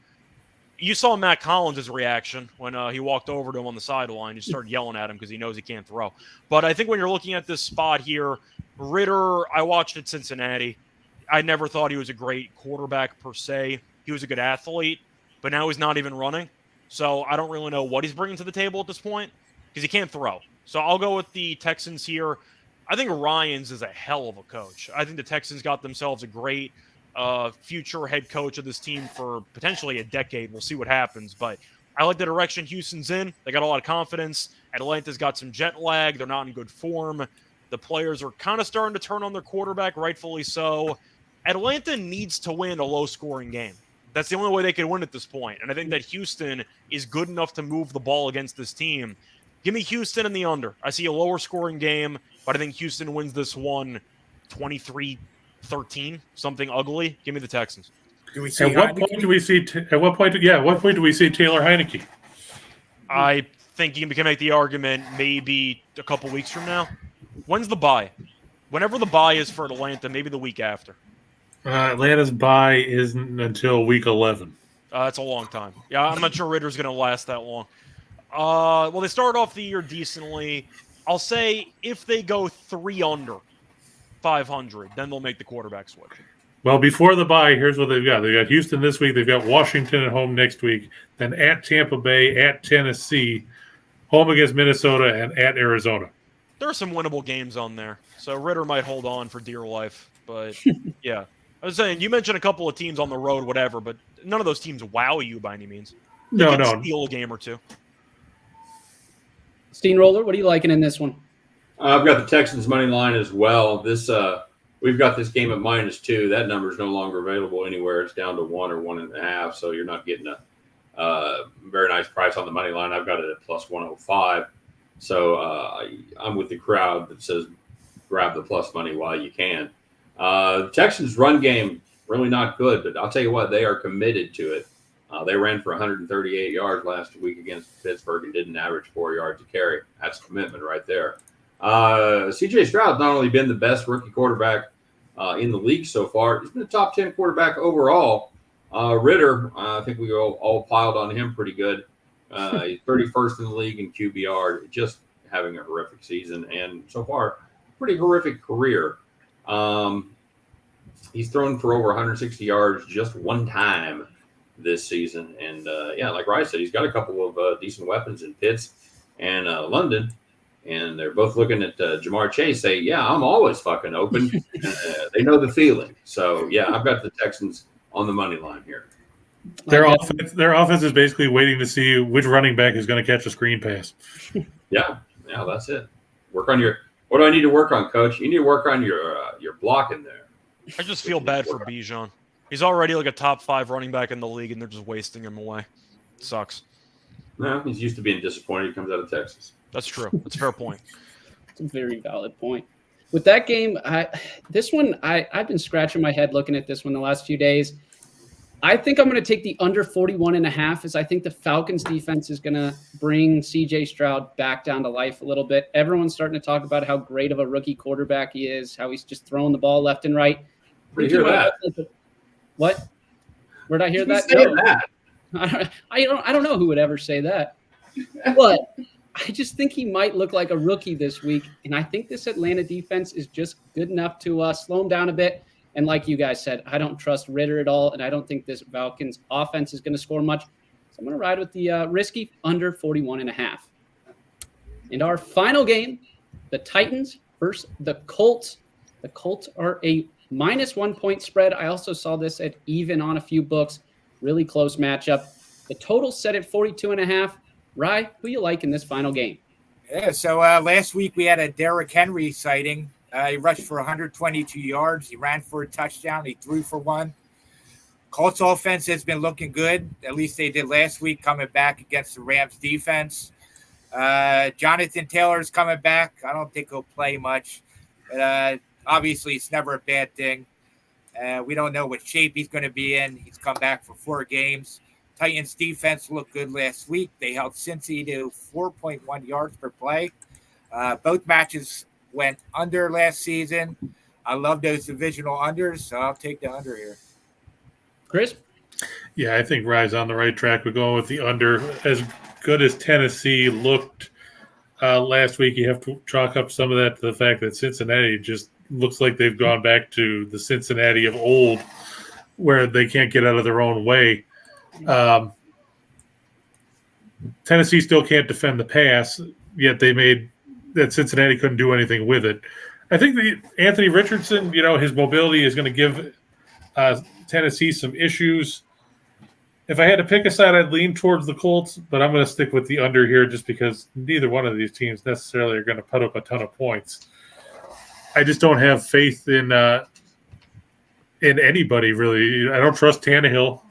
S4: you saw Matt Collins' reaction when he walked over to him on the sideline. He started yelling at him because he knows he can't throw. But I think when you're looking at this spot here, Ritter, I watched at Cincinnati. I never thought he was a great quarterback per se. He was a good athlete, but now he's not even running. So I don't really know what he's bringing to the table at this point because he can't throw. So I'll go with the Texans here. I think Ryans is a hell of a coach. I think the Texans got themselves a great future head coach of this team for potentially a decade. We'll see what happens. But I like the direction Houston's in. They got a lot of confidence. Atlanta's got some jet lag. They're not in good form. The players are kind of starting to turn on their quarterback, rightfully so. Atlanta needs to win a low-scoring game. That's the only way they can win at this point. And I think that Houston is good enough to move the ball against this team. Give me Houston in the under. I see a lower-scoring game, but I think Houston wins this one 23-13, something ugly. Give me the Texans.
S5: Do we see
S3: At what point do we see Taylor Heineke?
S4: I think you can make the argument maybe a couple weeks from now. When's the bye? Whenever the bye is for Atlanta, maybe the week after.
S3: Atlanta's bye isn't until week 11.
S4: That's a long time. Yeah, I'm not sure Ritter's going to last that long. Well, they started off the year decently. I'll say if they go 3 under 500, then they'll make the quarterback switch.
S3: Well, before the bye, here's what they've got. They've got Houston this week. They've got Washington at home next week. Then at Tampa Bay, at Tennessee, home against Minnesota, and at Arizona.
S4: There are some winnable games on there. So Ritter might hold on for dear life. But, yeah. I was saying, you mentioned a couple of teams on the road, whatever, but none of those teams wow you by any means. They can steal a game or two.
S1: Steamroller, what are you liking in this one?
S2: I've got the Texans money line as well. We've got this game at -2. That number is no longer available anywhere. It's down to 1 or 1.5, so you're not getting a very nice price on the money line. I've got it at plus 105. So I'm with the crowd that says grab the plus money while you can. The Texans' run game, really not good, but I'll tell you what, they are committed to it. They ran for 138 yards last week against Pittsburgh and didn't average 4 yards a carry. That's commitment right there. CJ Stroud's not only been the best rookie quarterback in the league so far, he's been a top 10 quarterback overall. Ritter, I think we all piled on him pretty good. He's 31st in the league in QBR, just having a horrific season, and so far, pretty horrific career. He's thrown for over 160 yards just one time this season. And, like Rice said, he's got a couple of decent weapons in Pitts and London. And they're both looking at Jamar Chase, say, yeah, I'm always fucking open. They know the feeling. So, yeah, I've got the Texans on the money line here.
S3: Their offense is basically waiting to see which running back is going to catch a screen pass.
S2: Yeah, that's it. What do I need to work on, Coach? You need to work on your blocking there.
S4: I just feel bad for Bijan. He's already like a top 5 running back in the league, and they're just wasting him away. Sucks.
S2: No, he's used to being disappointed. He comes out of Texas.
S4: That's true. That's a fair point.
S1: It's a very valid point. With that game, I've been scratching my head looking at this one the last few days. I think I'm going to take the under 41.5 as I think the Falcons defense is going to bring CJ Stroud back down to life a little bit. Everyone's starting to talk about how great of a rookie quarterback he is, how he's just throwing the ball left and right.
S2: Where'd you hear that?
S1: What? Where'd I hear that?
S2: No. That?
S1: I don't know who would ever say that. But I just think he might look like a rookie this week. And I think this Atlanta defense is just good enough to slow him down a bit. And like you guys said, I don't trust Ritter at all. And I don't think this Falcons offense is going to score much. So I'm going to ride with the risky under 41.5. And our final game, the Titans versus the Colts. The Colts are a -1 point spread. I also saw this at even on a few books. Really close matchup. The total set at 42.5. Rye, who you like in this final game?
S5: Yeah, so last week we had a Derrick Henry sighting. He rushed for 122 yards. He ran for a touchdown. He threw for one. Colts offense has been looking good. At least they did last week, coming back against the Rams defense. Jonathan Taylor's coming back. I don't think he'll play much. But obviously, it's never a bad thing. We don't know what shape he's going to be in. He's come back for 4 games. Titans defense looked good last week. They held Cincy to 4.1 yards per play. Both matches went under last season. I love those divisional unders, so I'll take the under here.
S1: Chris?
S3: Yeah, I think Rye's on the right track. We're going with the under. As good as Tennessee looked last week, you have to chalk up some of that to the fact that Cincinnati just looks like they've gone back to the Cincinnati of old where they can't get out of their own way. Tennessee still can't defend the pass, yet they made that Cincinnati couldn't do anything with it. I think Anthony Richardson, his mobility is going to give Tennessee some issues. If I had to pick a side, I'd lean towards the Colts, but I'm going to stick with the under here just because neither one of these teams necessarily are going to put up a ton of points. I just don't have faith in anybody, really. I don't trust Tannehill.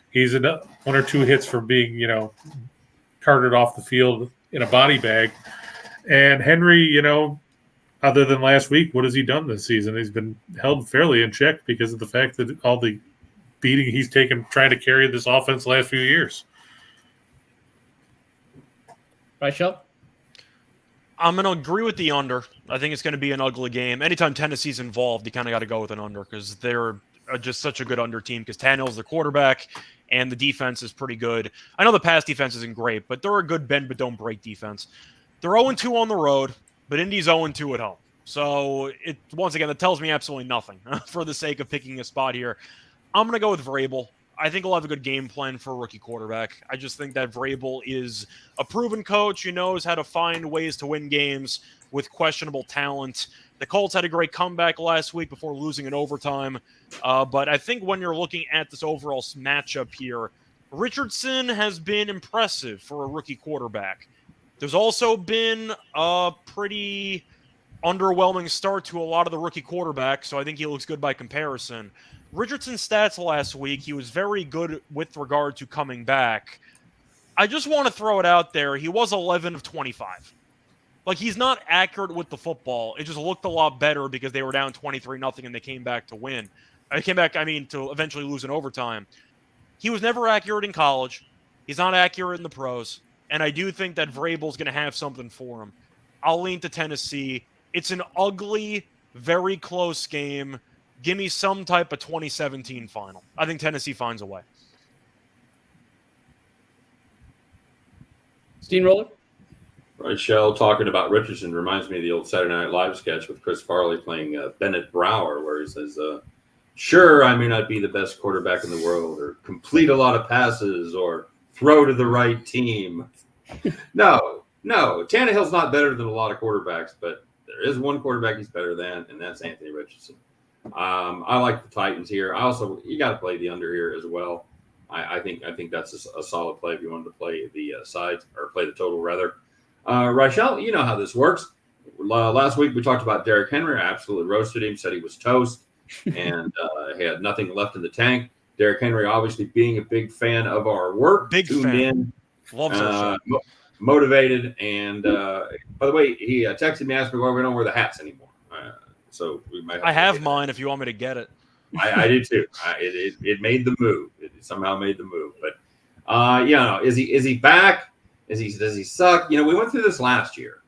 S3: He's in 1 or 2 hits from being, carted off the field in a body bag. And Henry, other than last week, what has he done this season? He's been held fairly in check because of the fact that all the beating he's taken trying to carry this offense the last few years.
S1: Reichel?
S4: I'm going to agree with the under. I think it's going to be an ugly game. Anytime Tennessee's involved, you kind of got to go with an under because they're just such a good under team because Tannehill's the quarterback and the defense is pretty good. I know the pass defense isn't great, but they're a good bend but don't break defense. They're 0-2 on the road, but Indy's 0-2 at home. So, once again, that tells me absolutely nothing for the sake of picking a spot here. I'm going to go with Vrabel. I think he'll have a good game plan for a rookie quarterback. I just think that Vrabel is a proven coach who knows how to find ways to win games with questionable talent. The Colts had a great comeback last week before losing in overtime. But I think when you're looking at this overall matchup here, Richardson has been impressive for a rookie quarterback. There's also been a pretty underwhelming start to a lot of the rookie quarterbacks, so I think he looks good by comparison. Richardson's stats last week, he was very good with regard to coming back. I just want to throw it out there. He was 11 of 25. Like, he's not accurate with the football. It just looked a lot better because they were down 23-0 and they came back to win. To eventually lose in overtime. He was never accurate in college. He's not accurate in the pros. And I do think that Vrabel's going to have something for him. I'll lean to Tennessee. It's an ugly, very close game. Give me some type of 2017 final. I think Tennessee finds a way.
S1: Steamroller?
S2: Reichel talking about Richardson reminds me of the old Saturday Night Live sketch with Chris Farley playing Bennett Brower, where he says, sure, I may not be the best quarterback in the world or complete a lot of passes or throw to the right team. No. Tannehill's not better than a lot of quarterbacks, but there is one quarterback he's better than, and that's Anthony Richardson. I like the Titans here. You got to play the under here as well. I think that's a solid play if you wanted to play the sides or play the total rather. Reichel, you know how this works. Last week we talked about Derrick Henry. I absolutely roasted him, said he was toast. and had nothing left in the tank. Derrick Henry, obviously being a big fan of our work, tuned in,
S4: loves our show.
S2: Motivated, and by the way, he texted me, asked me why we don't wear the hats anymore. So we might.
S4: I have mine if you want me to get it.
S2: I did too. It made the move. It somehow made the move. But is he back? Does he suck? We went through this last year.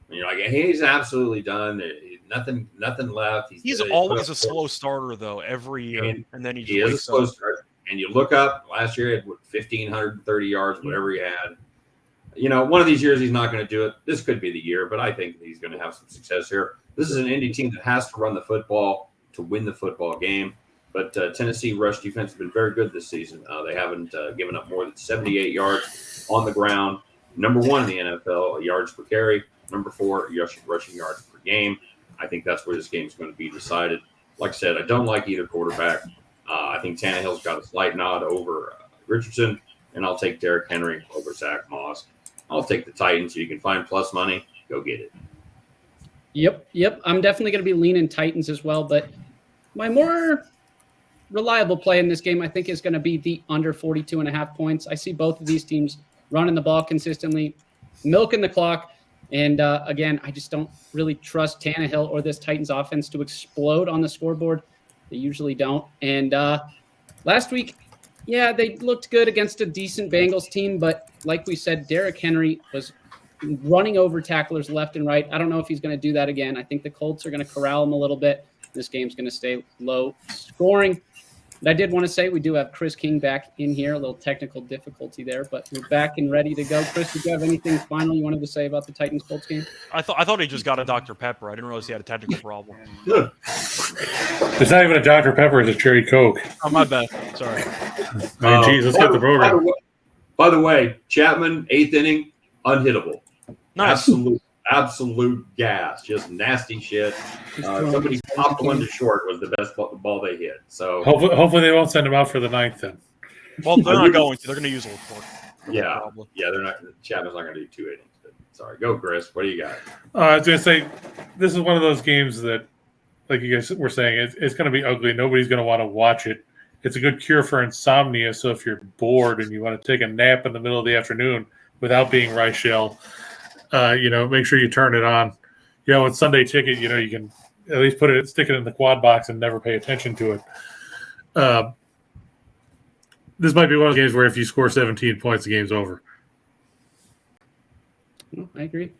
S2: And you're like, hey, he's absolutely done. Nothing left.
S4: He's always a slow starter though, every year, and then he
S2: is a slow starter. And you look up last year, he had 1,530 yards, whatever he had. One of these years he's not going to do it. This could be the year, but I think he's going to have some success here. This is an Indy team that has to run the football to win the football game. But Tennessee rush defense has been very good this season. They haven't given up more than 78 yards on the ground. Number 1 in the NFL, yards per carry. Number 4, rushing yards per game. I think that's where this game is going to be decided. Like I said, I don't like either quarterback. I think Tannehill's got a slight nod over Richardson, and I'll take Derrick Henry over Zach Moss. I'll take the Titans. You can find plus money. Go get it.
S1: Yep. I'm definitely going to be leaning Titans as well, but my more reliable play in this game, I think, is going to be the under 42.5 points. I see both of these teams running the ball consistently, milking the clock. And again, I just don't really trust Tannehill or this Titans offense to explode on the scoreboard. They usually don't. And last week, they looked good against a decent Bengals team. But like we said, Derrick Henry was running over tacklers left and right. I don't know if he's going to do that again. I think the Colts are going to corral him a little bit. This game's going to stay low scoring. But I did want to say we do have Chris King back in here. A little technical difficulty there, but we're back and ready to go. Chris, did you have anything final you wanted to say about the Titans-Colts game?
S4: I thought he just got a Dr. Pepper. I didn't realize he had a technical problem.
S3: It's not even a Dr. Pepper. It's a cherry Coke.
S4: Oh, my bad. Sorry.
S3: Geez, let's get the program.
S2: By the way, Chapman, 8th inning, unhittable.
S4: Nice.
S2: Absolute gas, just nasty shit. Somebody popped one to short was the best ball they hit. So
S3: hopefully they won't send him out for the 9th then.
S4: Well, they're not going to. They're going to use a report.
S2: Yeah, they're not. Chapman's not going to do 2 innings. But sorry, go Chris. What do you got?
S3: I was going to say this is one of those games that, like you guys were saying, it's going to be ugly. Nobody's going to want to watch it. It's a good cure for insomnia. So if you're bored and you want to take a nap in the middle of the afternoon without being Reichel, make sure you turn it on. With Sunday Ticket, you can at least stick it in the quad box and never pay attention to it. This might be one of the games where if you score 17 points, the game's over.
S1: I agree.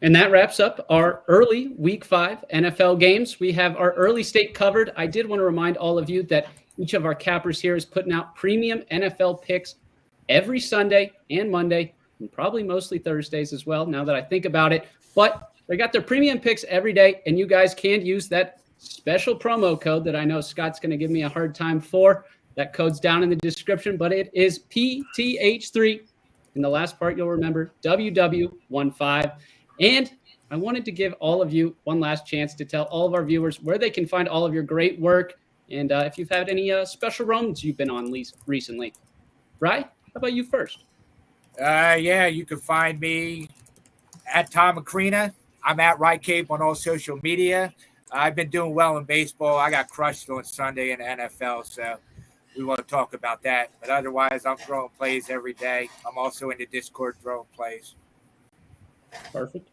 S1: And that wraps up our early Week 5 NFL games. We have our early slate covered. I did want to remind all of you that each of our cappers here is putting out premium NFL picks every Sunday and Monday, and probably mostly Thursdays as well, now that I think about it. But they got their premium picks every day, and you guys can use that special promo code that I know Scott's going to give me a hard time for. That code's down in the description, but it is PTH3. In the last part, you'll remember WW15. And I wanted to give all of you one last chance to tell all of our viewers where they can find all of your great work, and if you've had any special runs you've been on recently. Right? How about you first?
S5: You can find me at Tom Macrina. I'm at Reichel on all social media. I've been doing well in baseball. I got crushed on Sunday in the NFL, so we want to talk about that. But otherwise, I'm throwing plays every day. I'm also in the Discord throwing plays.
S1: Perfect.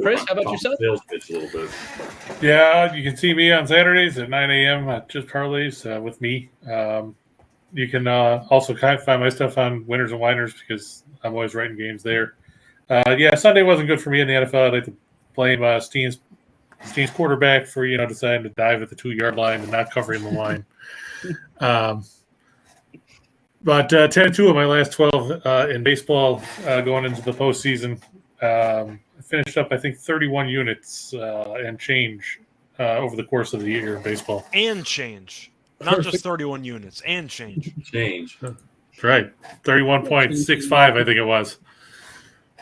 S1: Chris, how about yourself?
S2: Sales pitch a little bit.
S3: Yeah, you can see me on Saturdays at 9 a.m. at Just Parlays with me. You can also find my stuff on Winners and Whiners because I'm always writing games there. Sunday wasn't good for me in the NFL. I'd like to blame Steen's quarterback for deciding to dive at the 2-yard line and not covering the line. But 10-2 of my last 12 in baseball going into the postseason. I finished up, I think, 31 units and change over the course of the year in baseball.
S4: And change. Not just 31 units, and change.
S3: That's right. 31.65, I think it was.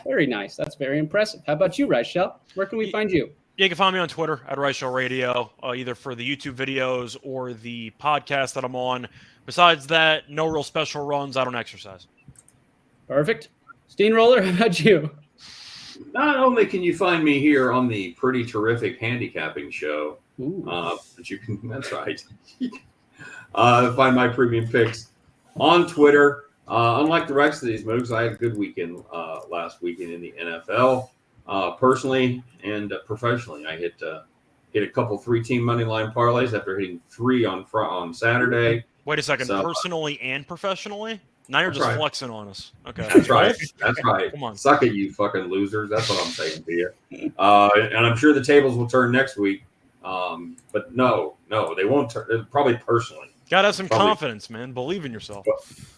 S1: Very nice. That's very impressive. How about you, Reichel? Where can we find you?
S4: You can find me on Twitter at Reichel Radio, either for the YouTube videos or the podcast that I'm on. Besides that, no real special runs. I don't exercise.
S1: Perfect. Steamroller, how about you?
S2: Not only can you find me here on the Pretty Terrific Handicapping Show,
S1: Ooh.
S2: But you can, that's right. Find my premium picks on Twitter. Unlike the rest of these moves, I had a good weekend last weekend in the NFL. Personally and professionally, I hit a couple 3-team money line parlays after hitting 3 on Saturday.
S4: Wait a second,
S2: So,
S4: personally and professionally? Now you're
S2: That's
S4: just
S2: right.
S4: flexing on us. Okay.
S2: That's right. That's right.
S4: Come on.
S2: Suck it, you fucking losers. That's what I'm saying to you. And I'm sure the tables will turn next week. But no, they won't turn. Probably personally.
S4: Gotta have some confidence, man. Believe in yourself.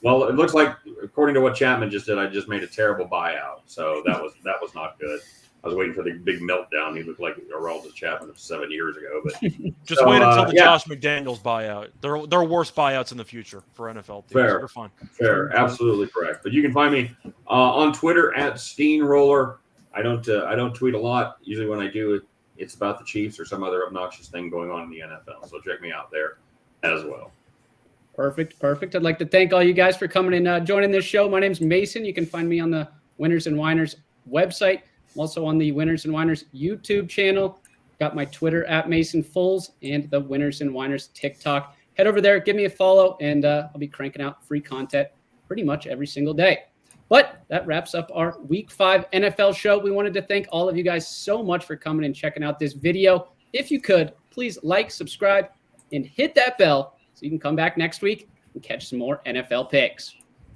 S2: Well, it looks like, according to what Chapman just did, I just made a terrible buyout. So that was not good. I was waiting for the big meltdown. He looked like Aroldis Chapman of 7 years ago. But
S4: just wait until the Josh McDaniels buyout. There are worse buyouts in the future for NFL teams.
S2: Fair.
S4: They're fine.
S2: Fair, absolutely correct. But you can find me on Twitter at Steehn. I don't tweet a lot. Usually when I do, it's about the Chiefs or some other obnoxious thing going on in the NFL. So check me out there as well.
S1: Perfect. I'd like to thank all you guys for coming and joining this show. My name's Mason. You can find me on the Whiners and Whiners website. I'm also on the Whiners and Whiners YouTube channel. Got my Twitter at Mason Folz and the Whiners and Whiners TikTok. Head over there, give me a follow, and I'll be cranking out free content pretty much every single day. But that wraps up our Week 5 NFL show. We wanted to thank all of you guys so much for coming and checking out this video. If you could, please like, subscribe, and hit that bell so you can come back next week and catch some more NFL picks.